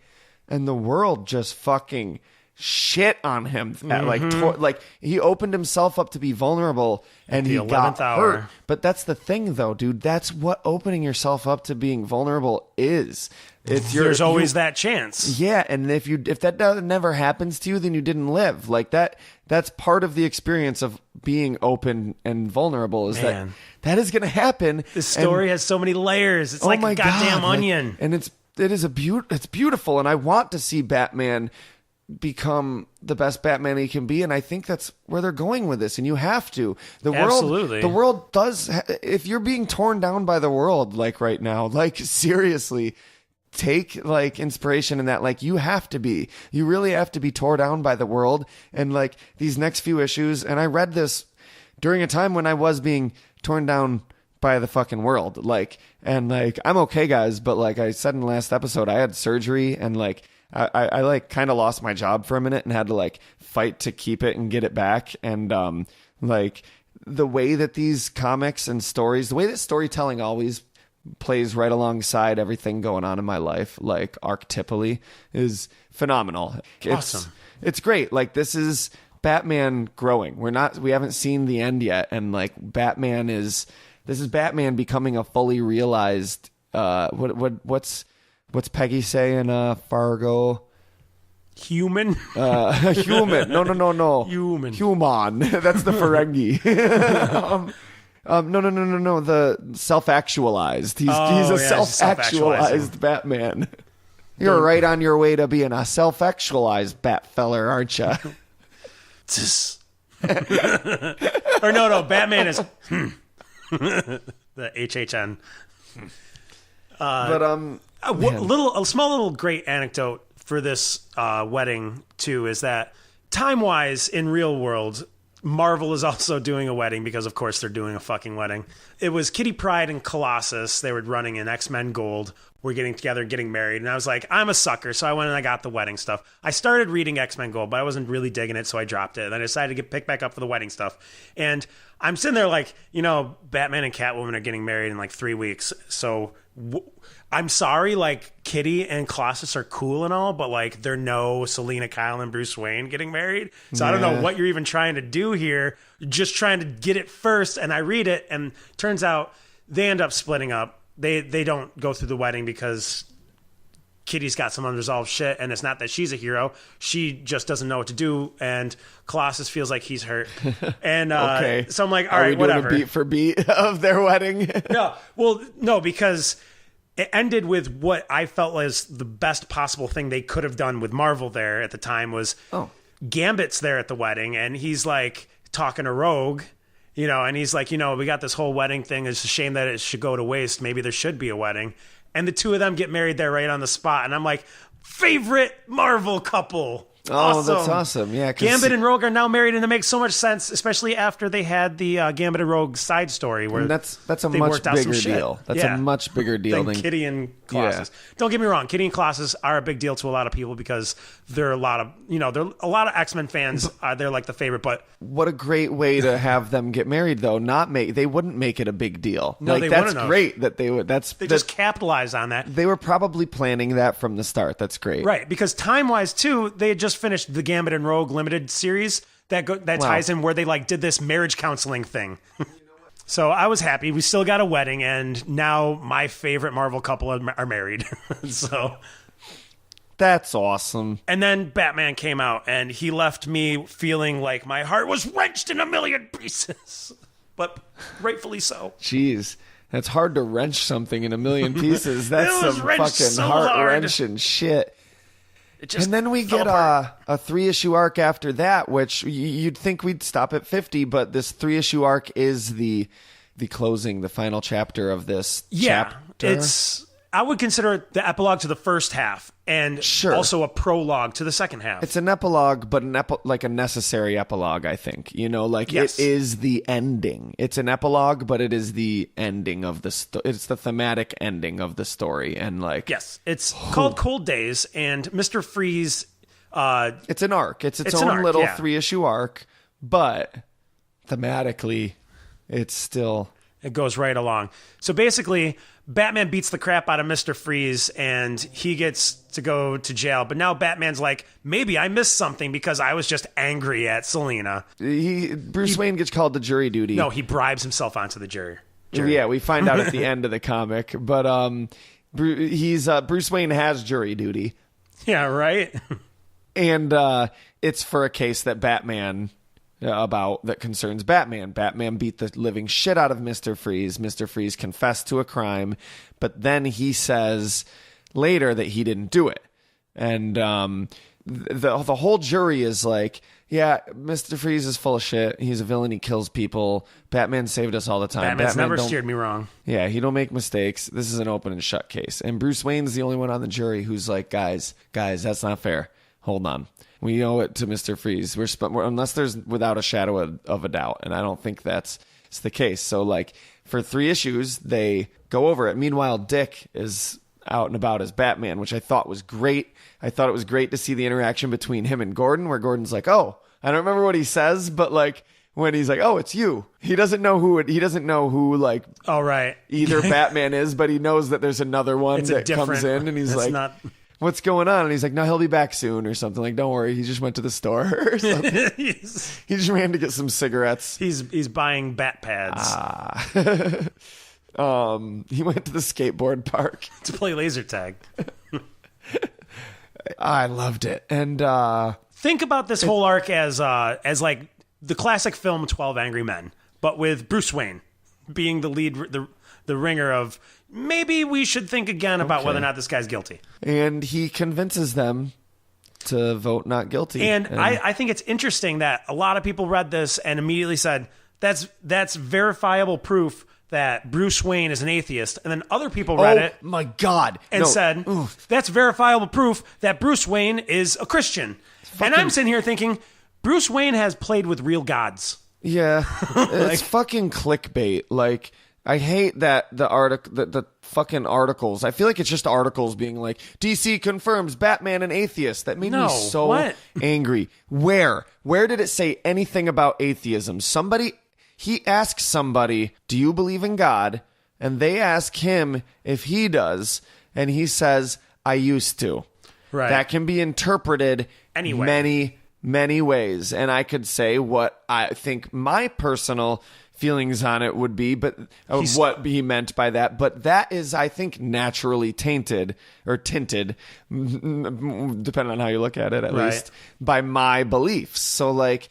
E: and the world just fucking shit on him. Like he opened himself up to be vulnerable, and he got hurt. But that's the thing, though, dude. That's what opening yourself up to being vulnerable is.
B: There's always that chance.
E: Yeah, and if that never happens to you, then you didn't live. Like that's part of the experience of being open and vulnerable. Is that is going to happen.
B: This story has so many layers. It's like a goddamn onion,
E: and it's beautiful. And I want to see Batman become the best Batman he can be, and I think that's where they're going with this. And you have to. The world does. If you're being torn down by the world, like right now, like seriously, take like inspiration in that. Like you really have to be torn down by the world. And like these next few issues, and I read this during a time when I was being torn down by the fucking world. Like, and like I'm okay, guys, but like I said in the last episode, I had surgery, and like I like kind of lost my job for a minute and had to like fight to keep it and get it back. And like the way that these comics and stories, the way that storytelling always plays right alongside everything going on in my life, like archetypally, is phenomenal.
B: Awesome.
E: It's great. Like this is Batman growing. We haven't seen the end yet. And like this is Batman becoming a fully realized, what's Peggy saying? Fargo.
B: Human.
E: Human. No.
B: Human.
E: That's the Ferengi. No. The self-actualized. He's a self-actualized Batman. You're right on your way to being a self-actualized Batfeller, aren't you?
B: Or no. Batman is the HHN. A small little great anecdote for this wedding too is that time-wise in real world, Marvel is also doing a wedding because of course they're doing a fucking wedding. It was Kitty Pryde and Colossus. They were running in X-Men Gold. We're getting together, getting married. And I was like, I'm a sucker. So I went and I got the wedding stuff. I started reading X-Men Gold, but I wasn't really digging it. So I dropped it. And I decided to pick back up for the wedding stuff. And I'm sitting there like, Batman and Catwoman are getting married in like 3 weeks. So I'm sorry, like Kitty and Colossus are cool and all, but like they're no Selena Kyle and Bruce Wayne getting married. So I don't know what you're even trying to do here. You're just trying to get it first. And I read it, and turns out they end up splitting up. They don't go through the wedding because Kitty's got some unresolved shit, and it's not that she's a hero. She just doesn't know what to do, and Colossus feels like he's hurt. And
E: okay.
B: So I'm like, all right, whatever.
E: Are we doing a beat for beat of their wedding?
B: No, because it ended with what I felt was the best possible thing they could have done with Marvel there at the time was Gambit's there at the wedding, and he's like talking to Rogue, and he's like, we got this whole wedding thing. It's a shame that it should go to waste. Maybe there should be a wedding. And the two of them get married there right on the spot. And I'm like, favorite Marvel couple.
E: Oh, that's awesome. Yeah.
B: Gambit and Rogue are now married, and it makes so much sense, especially after they had the Gambit and Rogue side story where
E: that's a much bigger deal. That's a much bigger deal than
B: Kitty and Colossus. Yeah. Don't get me wrong, Kitty and Colossus are a big deal to a lot of people because they're a lot of X-Men fans. They're like the favorite, but
E: what a great way to have them get married, though. They wouldn't make it a big deal.
B: No, they wouldn't.
E: That's great that they would.
B: They just capitalized on that.
E: They were probably planning that from the start. That's great,
B: right? Because time-wise, too, they had just finished the Gambit and Rogue limited series that ties in where they like did this marriage counseling thing. So I was happy. We still got a wedding, and now my favorite Marvel couple are married. So
E: that's awesome.
B: And then Batman came out, and he left me feeling like my heart was wrenched in a million pieces, but rightfully so.
E: Jeez. That's hard to wrench something in a million pieces. That's some fucking heart-wrenching shit. And then we get a 3-issue arc after that, which you'd think we'd stop at 50, but this 3-issue arc is the closing, the final chapter of this chapter.
B: I would consider it the epilogue to the first half, and also a prologue to the second half.
E: It's an epilogue, but like a necessary epilogue, I think. It is the ending. It's an epilogue, but it is the ending of it's the thematic ending of the story, and
B: yes, it's called Cold Days, and Mr. Freeze.
E: It's an arc. It's its own little 3-issue arc, but thematically, it's still...
B: It goes right along. So basically, Batman beats the crap out of Mr. Freeze, and he gets to go to jail. But now Batman's like, maybe I missed something because I was just angry at Selina.
E: Bruce Wayne gets called to jury duty.
B: No, he bribes himself onto the jury.
E: Yeah, we find out at the end of the comic. But Bruce Wayne has jury duty.
B: Yeah, right?
E: And it's for a case that that concerns Batman. Batman beat the living shit out of Mr. Freeze. Mr. Freeze confessed to a crime, but then he says later that he didn't do it. And the whole jury is like, yeah, Mr. Freeze is full of shit. He's a villain. He kills people. Batman saved us all the time.
B: Batman's never steered me wrong.
E: Yeah, he don't make mistakes. This is an open and shut case. And Bruce Wayne's the only one on the jury who's like, guys, that's not fair. Hold on. We owe it to Mr. Freeze. Unless there's without a shadow of a doubt. And I don't think that's the case. So, like, for 3 issues, they go over it. Meanwhile, Dick is out and about as Batman, which I thought was great. I thought it was great to see the interaction between him and Gordon, where Gordon's like, oh, I don't remember what he says, but, like, when he's like, oh, it's you. He doesn't know who, like,
B: oh, right.
E: either Batman is, but he knows that there's another one that comes in, and he's like... What's going on? And he's like, no, he'll be back soon or something. Like, don't worry. He just went to the store or something. He just ran to get some cigarettes.
B: He's buying bat pads.
E: He went to the skateboard park.
B: To play laser tag.
E: I loved it. And
B: think about this whole arc as like the classic film 12 Angry Men, but with Bruce Wayne being the lead, the ringer of... Maybe we should think again about whether or not this guy's guilty.
E: And he convinces them to vote not guilty.
B: And I think it's interesting that a lot of people read this and immediately said, that's verifiable proof that Bruce Wayne is an atheist. And then other people read it.
E: My God.
B: And said, that's verifiable proof that Bruce Wayne is a Christian. And I'm sitting here thinking, Bruce Wayne has played with real gods.
E: Yeah. It's fucking clickbait. Like... I hate that the fucking articles. I feel like it's just articles being like, DC confirms Batman an atheist. That made me so angry. Where did it say anything about atheism? He asks somebody, do you believe in God? And they ask him if he does. And he says, I used to.
B: Right.
E: That can be interpreted
B: anyway.
E: Many ways. And I could say what I think my personal feelings on it would be, but what he meant by that. But that is, I think, naturally tainted or tinted, depending on how you look at it, at least, by my beliefs. So, like,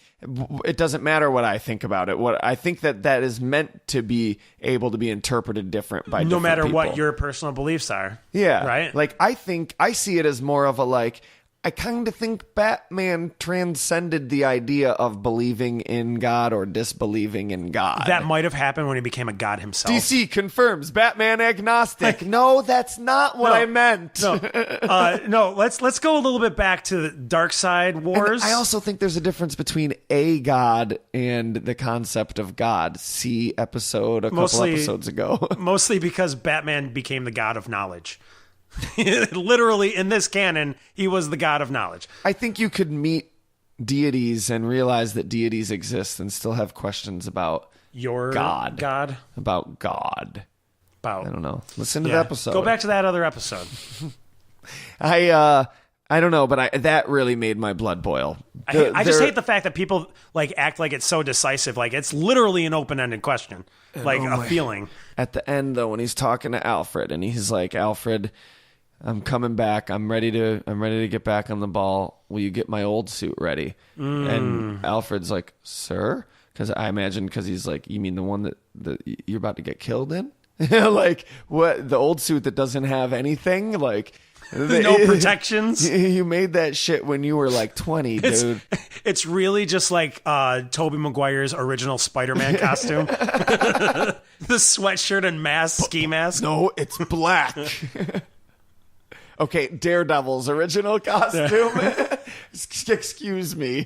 E: it doesn't matter what I think about it. What I think that is meant to be able to be interpreted different by
B: no
E: different
B: matter
E: people.
B: what your personal beliefs are.
E: Yeah.
B: Right?
E: Like, I see it as more of a, like, I kind of think Batman transcended the idea of believing in God or disbelieving in God.
B: That might have happened when he became a god himself.
E: DC confirms Batman agnostic. No, that's not what I meant.
B: No, let's go a little bit back to the Dark Side Wars.
E: And I also think there's a difference between a god and the concept of God. See episode a couple episodes ago.
B: Mostly because Batman became the god of knowledge. Literally, in this canon, he was the god of knowledge.
E: I think you could meet deities and realize that deities exist and still have questions about
B: your
E: God.
B: About
E: God.
B: About
E: I don't know. Listen to the episode.
B: Go back to that other episode.
E: I don't know, but that really made my blood boil.
B: I just hate the fact that people like act like it's so decisive. Like it's literally an open-ended question, like a feeling.
E: At the end, though, when he's talking to Alfred, and he's like, "Alfred, I'm coming back. I'm ready to get back on the ball. Will you get my old suit ready?" And Alfred's like, "Sir," because I imagine he's like, "You mean the one that you're about to get killed in?" Like what? The old suit that doesn't have anything, like.
B: No protections.
E: You made that shit when you were like 20, dude.
B: It's really just like Tobey Maguire's original Spider-Man costume. The sweatshirt and mask, ski mask.
E: No, it's black. Okay, Daredevil's original costume. Excuse me.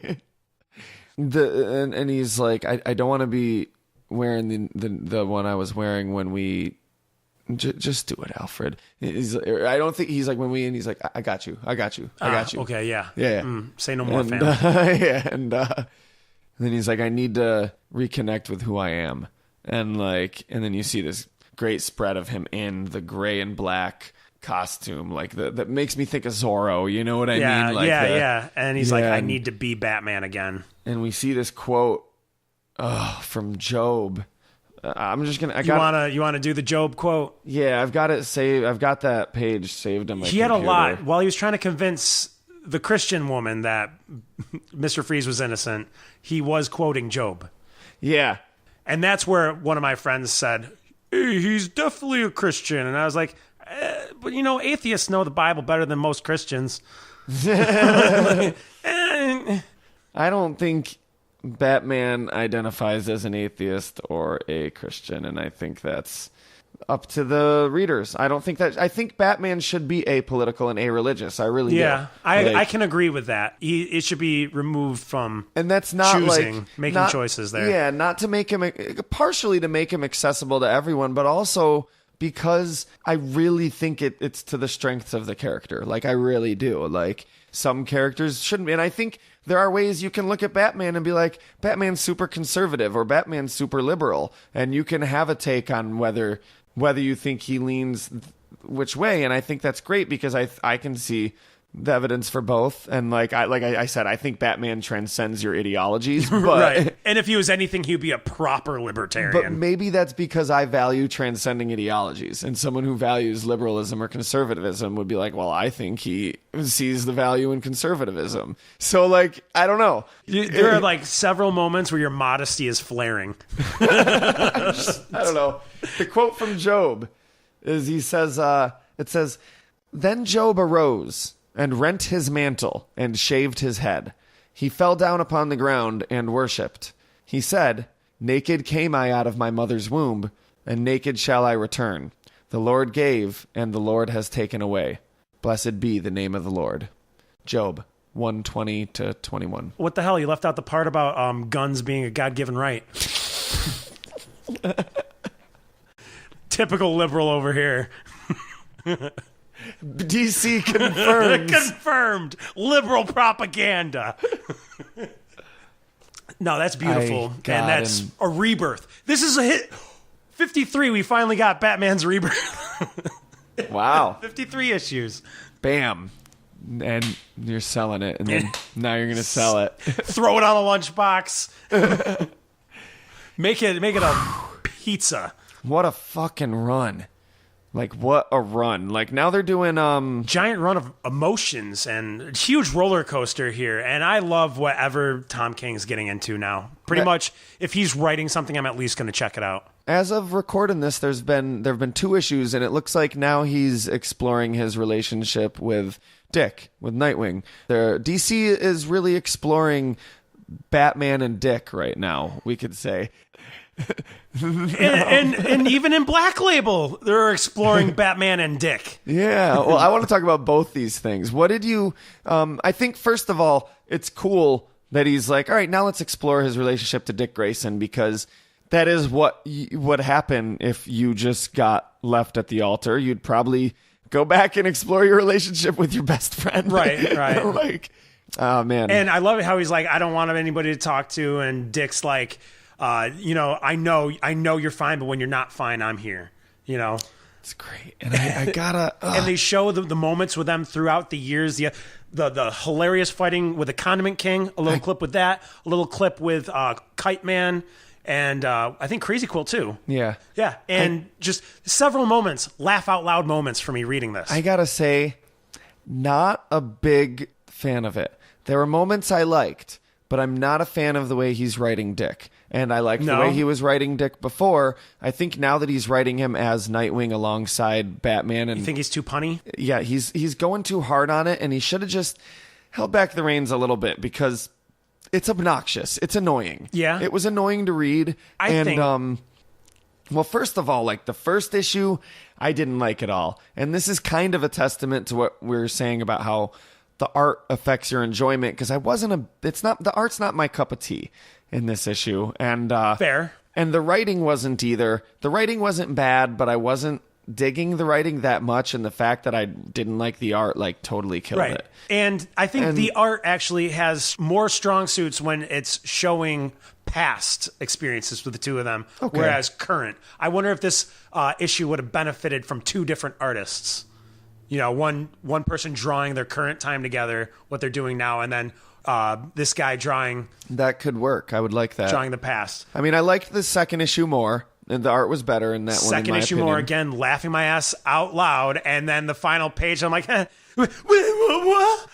E: And he's like, I don't want to be wearing the one I was wearing when we. Just do it, Alfred. I don't think he's like when we and he's like, I got you.
B: Okay, yeah. Say no more, fam.
E: And then he's like, I need to reconnect with who I am. and then you see this great spread of him in the gray and black costume, like that makes me think of Zorro. You know what I mean? Like
B: yeah. And he's like, I need to be Batman again.
E: And we see this quote from Job. I'm just gonna.
B: You wanna do the Job quote?
E: Yeah, I've got it saved. I've got that page saved on my computer.
B: He had a lot while he was trying to convince the Christian woman that Mr. Freeze was innocent. He was quoting Job.
E: Yeah,
B: and that's where one of my friends said, hey, he's definitely a Christian, and I was like, but atheists know the Bible better than most Christians.
E: I don't think Batman identifies as an atheist or a Christian, and I think that's up to the readers. I think Batman should be apolitical and a-religious. I really do.
B: I can agree with that. It should be removed from
E: and that's not
B: making choices there.
E: Yeah, not to make him, partially to make him accessible to everyone, but also because I really think it's to the strengths of the character. Like, I really do. Like, some characters shouldn't be. And I think there are ways you can look at Batman and be like, Batman's super conservative or Batman's super liberal. And you can have a take on whether you think he leans which way. And I think that's great because I can see the evidence for both. And like I said, I think Batman transcends your ideologies. But,
B: right. And if he was anything, he'd be a proper libertarian.
E: But maybe that's because I value transcending ideologies. And someone who values liberalism or conservatism would be like, well, I think he sees the value in conservatism. So, like, I don't know.
B: There are like several moments where your modesty is flaring.
E: I don't know. The quote from Job is it says, then Job arose and rent his mantle, and shaved his head. He fell down upon the ground and worshipped. He said, naked came I out of my mother's womb, and naked shall I return. The Lord gave, and the Lord has taken away. Blessed be the name of the Lord. Job 1:20-21.
B: What the hell? You left out the part about guns being a God-given right. Typical liberal over here.
E: DC confirmed.
B: Confirmed. Liberal propaganda. No, that's beautiful. And that's a rebirth. This is a hit. 53, we finally got Batman's rebirth.
E: Wow.
B: 53 issues.
E: Bam. And you're selling it. And then now you're going to sell it.
B: Throw it on a lunchbox. Make it a pizza.
E: What a fucking run. Like, what a run. Like, now they're doing
B: giant run of emotions and huge roller coaster here. And I love whatever Tom King's getting into now. Pretty much, if he's writing something, I'm at least going to check it out.
E: As of recording this, there have been 2 issues, and it looks like now he's exploring his relationship with Dick, with Nightwing. DC is really exploring Batman and Dick right now, we could say.
B: and even in Black Label, they're exploring Batman and Dick.
E: Yeah, well, I want to talk about both these things. What did you... I think, first of all, it's cool that he's like, all right, now let's explore his relationship to Dick Grayson, because that is what would happen if you just got left at the altar. You'd probably go back and explore your relationship with your best friend.
B: Right.
E: Like, oh, man.
B: And I love it how he's like, I don't want anybody to talk to, and Dick's like... I know you're fine, but when you're not fine, I'm here.
E: It's great, and I gotta.
B: And they show the moments with them throughout the years. The hilarious fighting with the Condiment King. A little clip with that. A little clip with Kite-Man, and I think Crazy Quilt too.
E: Yeah.
B: And just several moments, laugh out loud moments for me reading this.
E: I gotta say, not a big fan of it. There were moments I liked, but I'm not a fan of the way he's writing Dick. And I liked the way he was writing Dick before. I think now that he's writing him as Nightwing alongside Batman, and
B: you think he's too punny?
E: Yeah, he's going too hard on it, and he should have just held back the reins a little bit, because it's obnoxious. It's annoying.
B: Yeah.
E: It was annoying to read. I think... well, first of all, like the first issue, I didn't like at all. And this is kind of a testament to what we were saying about how the art affects your enjoyment, because the art's not my cup of tea in this issue. And
B: fair.
E: And the writing wasn't either. The writing wasn't bad, but I wasn't digging the writing that much, and the fact that I didn't like the art like totally killed it.
B: And I think the art actually has more strong suits when it's showing past experiences with the two of them,
E: Okay.
B: whereas current. I wonder if this issue would have benefited from two different artists. You know, one person drawing their current time together, what they're doing now, and then this guy drawing
E: That could work. I would like that.
B: the past.
E: I mean, I liked the second issue more, and the art was better in that one.
B: Second
E: in my
B: issue
E: opinion.
B: more, again, laughing my ass out loud, and then the final page, I'm like, what?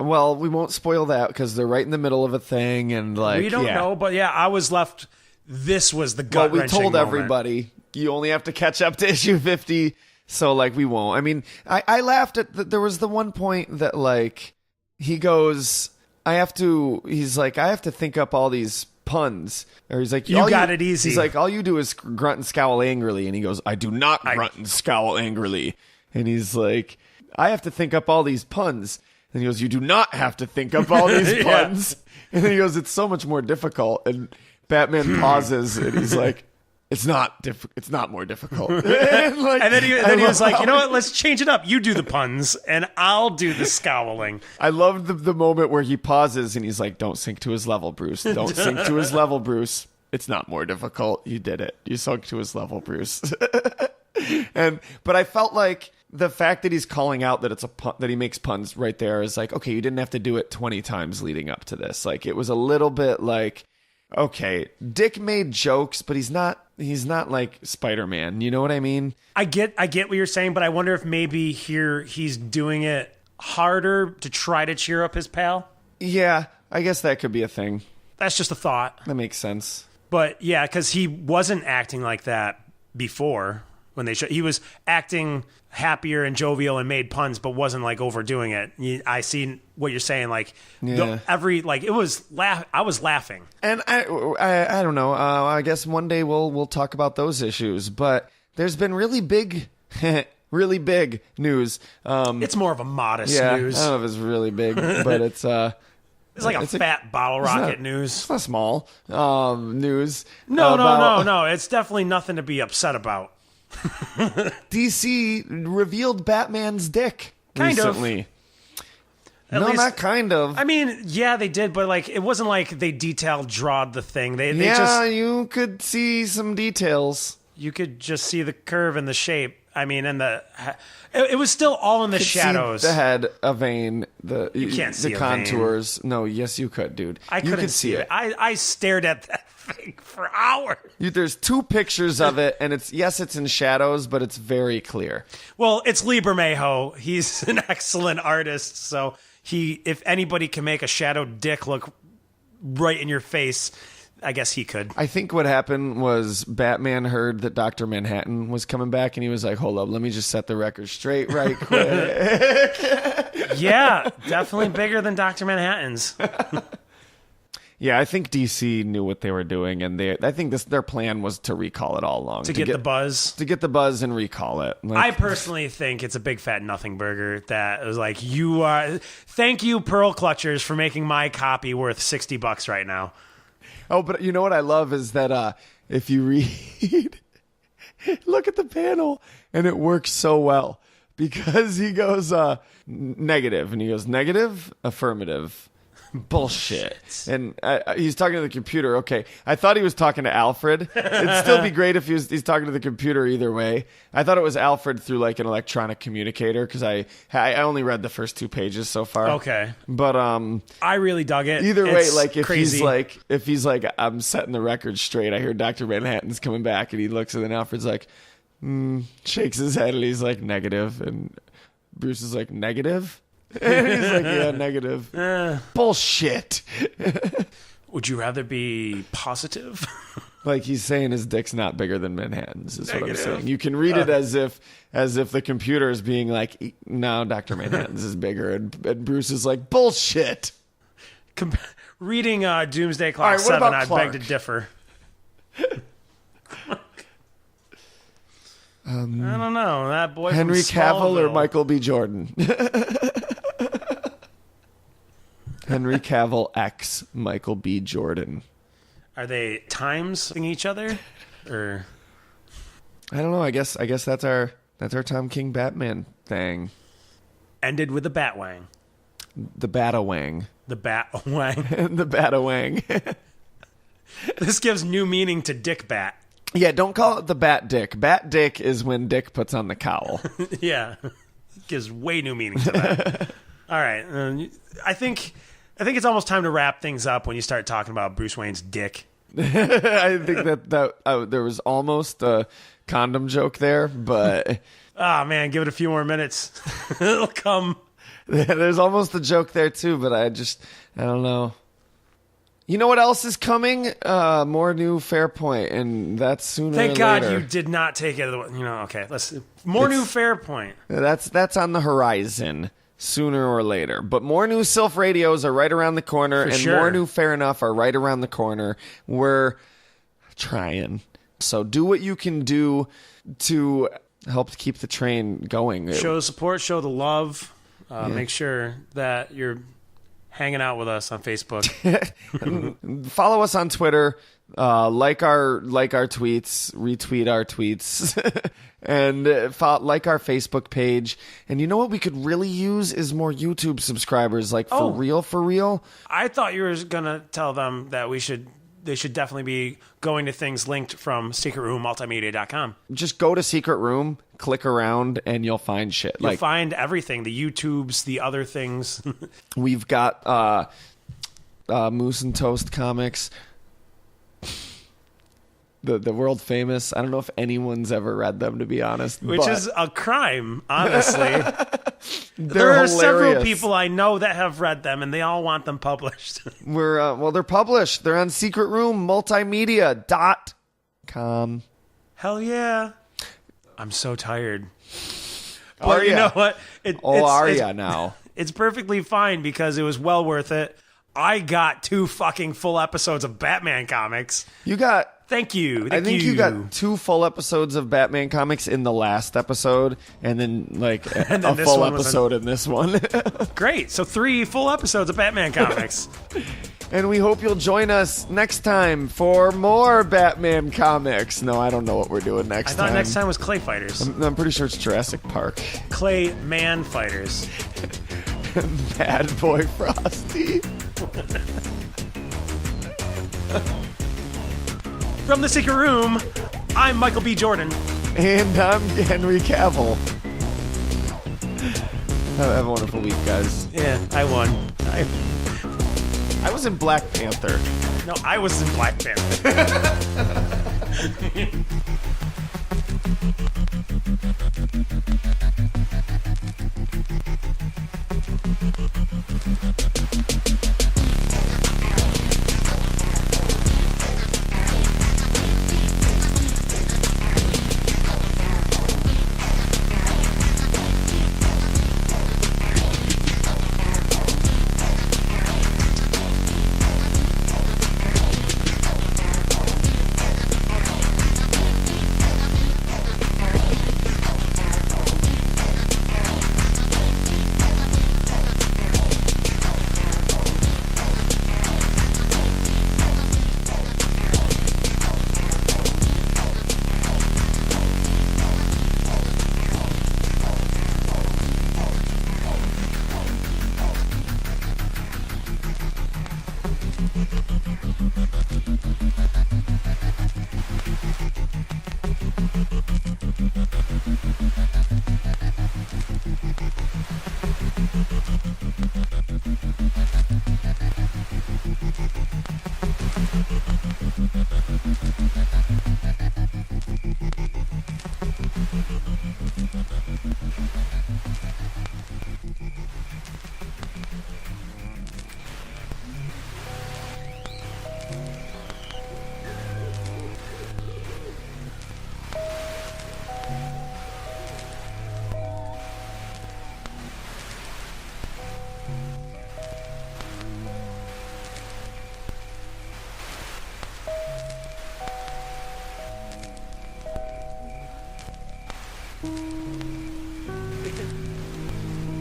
E: Well, we won't spoil that because they're right in the middle of a thing, and like
B: We don't know, but yeah, I was left. This was the
E: Well, we
B: gut-wrenching
E: told
B: moment.
E: everybody you only have to catch up to issue 50, so like we won't. I mean, I laughed at there was the one point that like he goes, he's like, I have to think up all these puns, or he's like,
B: You got it easy.
E: He's like, all you do is grunt and scowl angrily, and he goes, I do not grunt and scowl angrily, and he's like, I have to think up all these puns. And he goes, you do not have to think up all these puns. And then he goes, it's so much more difficult. And Batman pauses, and he's like, it's not more difficult. and
B: then he was like, you know what? Let's change it up. You do the puns, and I'll do the scowling.
E: I loved the moment where he pauses, and he's like, don't sink to his level, Bruce. Don't sink to his level, Bruce. It's not more difficult. You did it. You sunk to his level, Bruce. But I felt like the fact that he's calling out that it's a pun, that he makes puns right there is like, okay, you didn't have to do it 20 times leading up to this. Like, it was a little bit like, okay, Dick made jokes, but he's not like Spider-Man. You know what I mean?
B: I get what you're saying, but I wonder if maybe here he's doing it harder to try to cheer up his pal.
E: Yeah, I guess that could be a thing.
B: That's just a thought.
E: That makes sense.
B: But yeah, because he wasn't acting like that before when he was acting happier and jovial and made puns, but wasn't like overdoing it. I see what you're saying. Like it was I was laughing.
E: And I don't know. I guess one day we'll talk about those issues. But there's been really big, really big news.
B: It's more of a modest news.
E: I don't know if it's really big, but it's
B: It's like a fat bottle rocket news.
E: It's not small news.
B: No. It's definitely nothing to be upset about.
E: DC revealed Batman's dick recently.
B: At least,
E: not kind of.
B: I mean, yeah, they did, but like it wasn't like they drawed the thing. They
E: you could see some details.
B: You could just see the curve and the shape. I mean, and it was still all in the shadows.
E: See the head, a vein,
B: you can't see
E: the contours. No, yes, you could, dude.
B: I couldn't
E: could see it.
B: I stared at that thing for hours.
E: There's two pictures of it, and it's in shadows, but it's very clear.
B: Well, it's Lee Bermejo. He's an excellent artist, so if anybody can make a shadowed dick look right in your face, I guess he could.
E: I think what happened was Batman heard that Dr. Manhattan was coming back, and he was like, hold up, let me just set the record straight right quick.
B: Yeah, definitely bigger than Dr. Manhattan's.
E: Yeah, I think DC knew what they were doing, and I think their plan was to recall it all along.
B: To get the buzz?
E: To get the buzz and recall it.
B: I personally think it's a big fat nothing burger that was like, thank you, Pearl Clutchers, for making my copy worth $60 right now.
E: Oh, but you know what I love is that if you read, look at the panel, and it works so well because he goes negative, and he goes negative, affirmative. Bullshit. And he's talking to the computer. Okay, I thought he was talking to Alfred. It'd still be great if he's talking to the computer either way. I thought it was Alfred through like an electronic communicator because I only read the first 2 pages so far.
B: Okay,
E: but
B: I really dug it.
E: Either way, like if he's like I'm setting the record straight. I hear Dr. Manhattan's coming back, and he looks, and then Alfred's like shakes his head, and he's like negative, and Bruce is like negative. And he's like, yeah, negative. Bullshit.
B: Would you rather be positive?
E: Like he's saying his dick's not bigger than Manhattan's is negative. What I'm saying. You can read it as if the computer is being like, no, Dr. Manhattan's is bigger. And Bruce is like, bullshit.
B: Reading Doomsday Clock 7, I beg to differ. I don't know. That boy
E: Henry
B: from
E: Cavill
B: Smallville.
E: or Michael B. Jordan? Henry Cavill X Michael B. Jordan.
B: Are they timesing each other, or
E: I don't know. I guess that's our Tom King Batman thing.
B: Ended with the Batwang.
E: The Batawang.
B: The Batwang.
E: The Batawang.
B: This gives new meaning to Dick Bat.
E: Yeah, don't call it the Bat Dick. Bat Dick is when Dick puts on the cowl.
B: Yeah. Gives way new meaning to that. All right. I think it's almost time to wrap things up when you start talking about Bruce Wayne's dick.
E: I think that there was almost a condom joke there, but...
B: Oh, man, give it a few more minutes. It'll come.
E: There's almost a joke there, too, but I don't know. You know what else is coming? More new Fairpoint, and that's sooner or later.
B: Thank God you did not take it. Okay, new Fairpoint.
E: That's on the horizon sooner or later. But more new Sylph radios are right around the corner, and more new Fair Enough are right around the corner. We're trying. So do what you can do to help keep the train going.
B: Show the support, show the love. Make sure that you're hanging out with us on Facebook.
E: Follow us on Twitter. Like our tweets, retweet our tweets, and like our Facebook page. And you know what we could really use is more YouTube subscribers. Like for real. I
B: thought you were gonna tell them that they should definitely be going to things linked from secretroommultimedia.com.
E: Just go to Secret Room, click around, and you'll find shit.
B: You'll find everything, the YouTubes, the other things.
E: We've got Moose and Toast comics. The world famous. I don't know if anyone's ever read them, to be honest.
B: Which is a crime, honestly.
E: There
B: are
E: hilarious.
B: Several people I know that have read them, and they all want them published.
E: They're published. They're on secretroommultimedia.com.
B: Hell yeah. I'm so tired. But you know what?
E: Now?
B: It's perfectly fine because it was well worth it. I got 2 fucking full episodes of Batman comics. Thank you.
E: I think you got 2 full episodes of Batman comics in the last episode, and then a full episode in this one.
B: Great. So 3 full episodes of Batman comics.
E: And we hope you'll join us next time for more Batman comics. No, I don't know what we're doing next time.
B: I thought next time was Clay Fighters.
E: I'm pretty sure it's Jurassic Park.
B: Clay Man Fighters.
E: Bad Boy Frosty.
B: From the Secret Room, I'm Michael B. Jordan.
E: And I'm Henry Cavill. Have a wonderful week, guys.
B: Yeah, I won.
E: I was in Black Panther.
B: No, I was in Black Panther.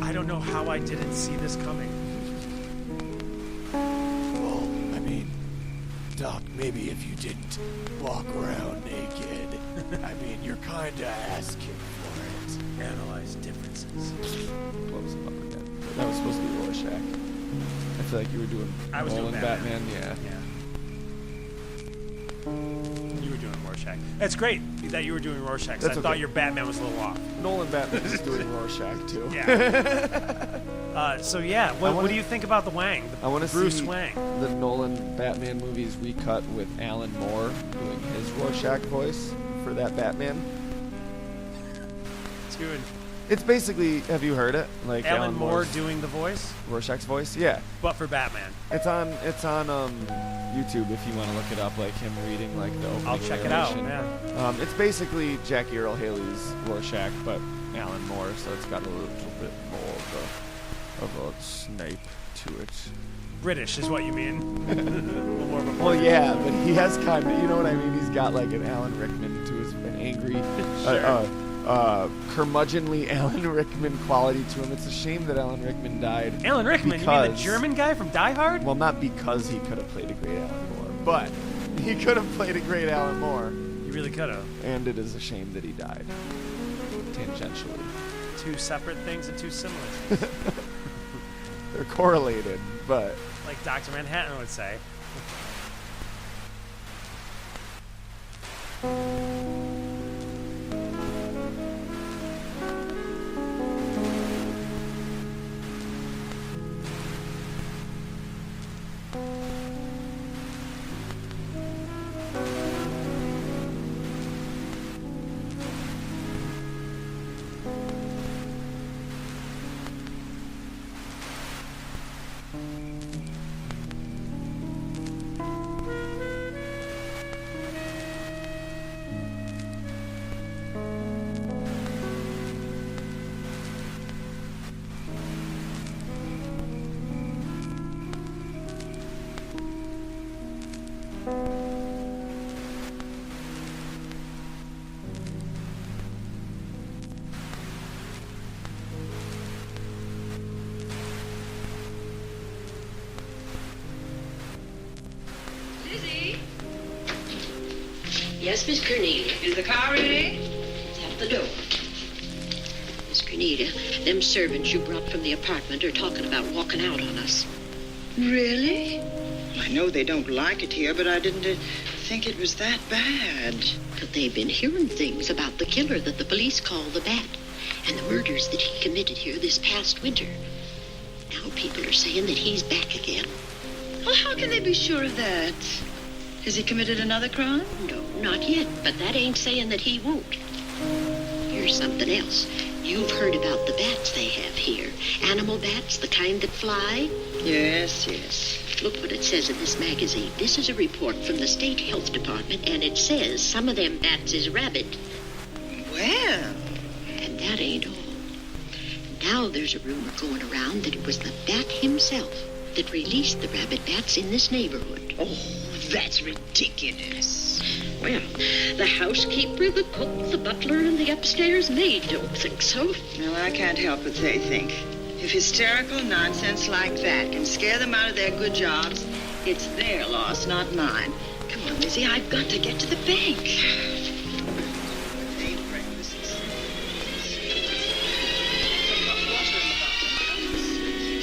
B: I don't know how I didn't see this coming.
F: Well, I mean, Doc, maybe if you didn't walk around naked, I mean, you're kinda asking for it.
B: Analyze differences.
E: What was it about again? That was supposed to be Rorschach. I feel like you were doing
B: I was doing
E: Batman. Yeah.
B: You were doing Rorschach. That's great that you were doing Rorschach. 'Cause I
E: That's
B: thought
E: okay.
B: your Batman was a little off.
E: Nolan Batman is doing Rorschach too.
B: Yeah. So yeah, what do you think about the Wang?
E: I want to
B: Bruce
E: see
B: Wang.
E: the Nolan Batman movies recut with Alan Moore doing his Rorschach voice for that Batman.
B: Dude,
E: It's basically, have you heard it? Like
B: Alan Moore
E: Moore's
B: doing the voice,
E: Rorschach's voice? Yeah.
B: but for Batman.
E: It's on YouTube if you want to look it up, like him reading like the opening
B: I'll check it out.
E: narration.
B: Yeah.
E: It's basically Jackie Earle Haley's Rorschach, but Alan Moore, so it's got a little bit more of a Snape to it.
B: British is what you mean. A little more of a
E: Well, yeah, but he has kind of, you know what I mean? He's got like an Alan Rickman to his, an angry, curmudgeonly Alan Rickman quality to him. It's a shame that Alan Rickman died.
B: Alan Rickman, you mean the
E: because-
B: German guy from Die Hard?
E: Well, not because he could have played a great Alan Moore, but he could have played a great Alan Moore,
B: You really could have.
E: and it is a shame that he died. Tangentially.
B: Two separate things and two similar things.
E: They're correlated, but
B: Like Dr. Manhattan would say.
G: Lizzie? Yes, Miss Cornelia. Is the car ready? It's at the door. Miss Cornelia, them servants you brought from the apartment are talking about walking out on us.
H: Really? I know they don't like it here, but I didn't think it was that bad.
G: But they've been hearing things about the killer that the police call the Bat and the murders that he committed here this past winter. Now people are saying that he's back again.
H: Well, how can they be sure of that? Has he committed another crime?
G: No, not yet, but that ain't saying that he won't. Here's something else. You've heard about the bats they have here. Animal bats, the kind that fly.
H: Yes, yes.
G: Look what it says in this magazine. This is a report from the State Health Department, and it says some of them bats is rabid.
H: Well,
G: And that ain't all. Now there's a rumor going around that it was the bat himself that released the rabid bats in this neighborhood.
H: oh, that's ridiculous.
G: Well, the housekeeper, the cook, the butler, and the upstairs maid don't think so.
H: Well, I can't help what they think. If hysterical nonsense like that can scare them out of their good jobs, it's their loss, not mine. Come on, Lizzie, I've got to get to the bank. Hey, breakfasts.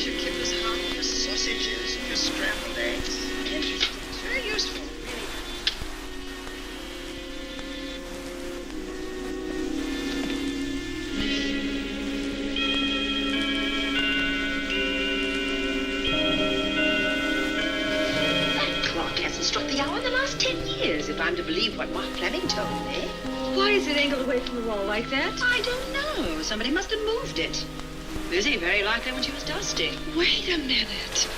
H: Your kipper's hot, your sausages, your scrambled eggs. Interesting. It's very useful.
G: That clock hasn't struck the hour in the last 10 years, if I'm to believe what Mark Fleming told me.
I: Why is it angled away from the wall like that?
H: I don't know. Somebody must have moved it. Lizzie, very likely when she was dusting.
I: Wait a minute.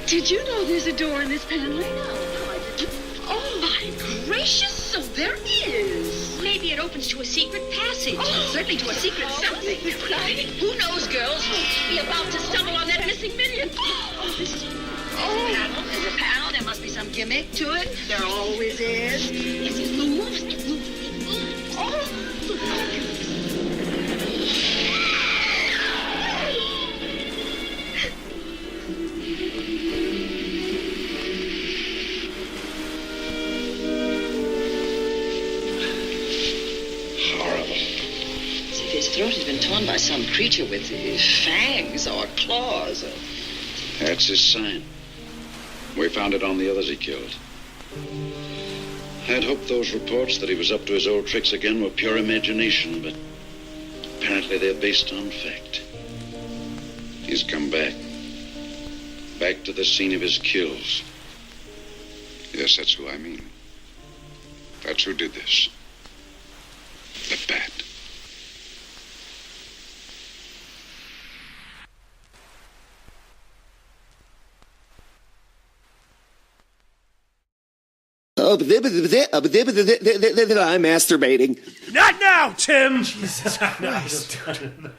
I: Did you know there's a door in this paneling?
G: No, I didn't.
I: Oh, my gracious, so there is.
G: Maybe it opens to a secret passage.
I: Oh.
G: Certainly to a secret something. Who knows, girls? We'll be about to stumble on that missing million.
H: Oh, this is... There's a panel. There's a panel. There must be some gimmick to it. There always is.
G: Yes, it moves. It moves. It moves.
H: Oh!
J: Horrible.
H: As if his throat had been torn by some creature with fangs or claws.
J: That's his sign. We found it on the others he killed. I'd hoped those reports that he was up to his old tricks again were pure imagination, but apparently they're based on fact. He's come back. Back to the scene of his kills.
K: Yes, that's who I mean. That's who did this. The Bat.
L: I'm masturbating.
B: Not now, Tim!
C: Jesus Christ, dude.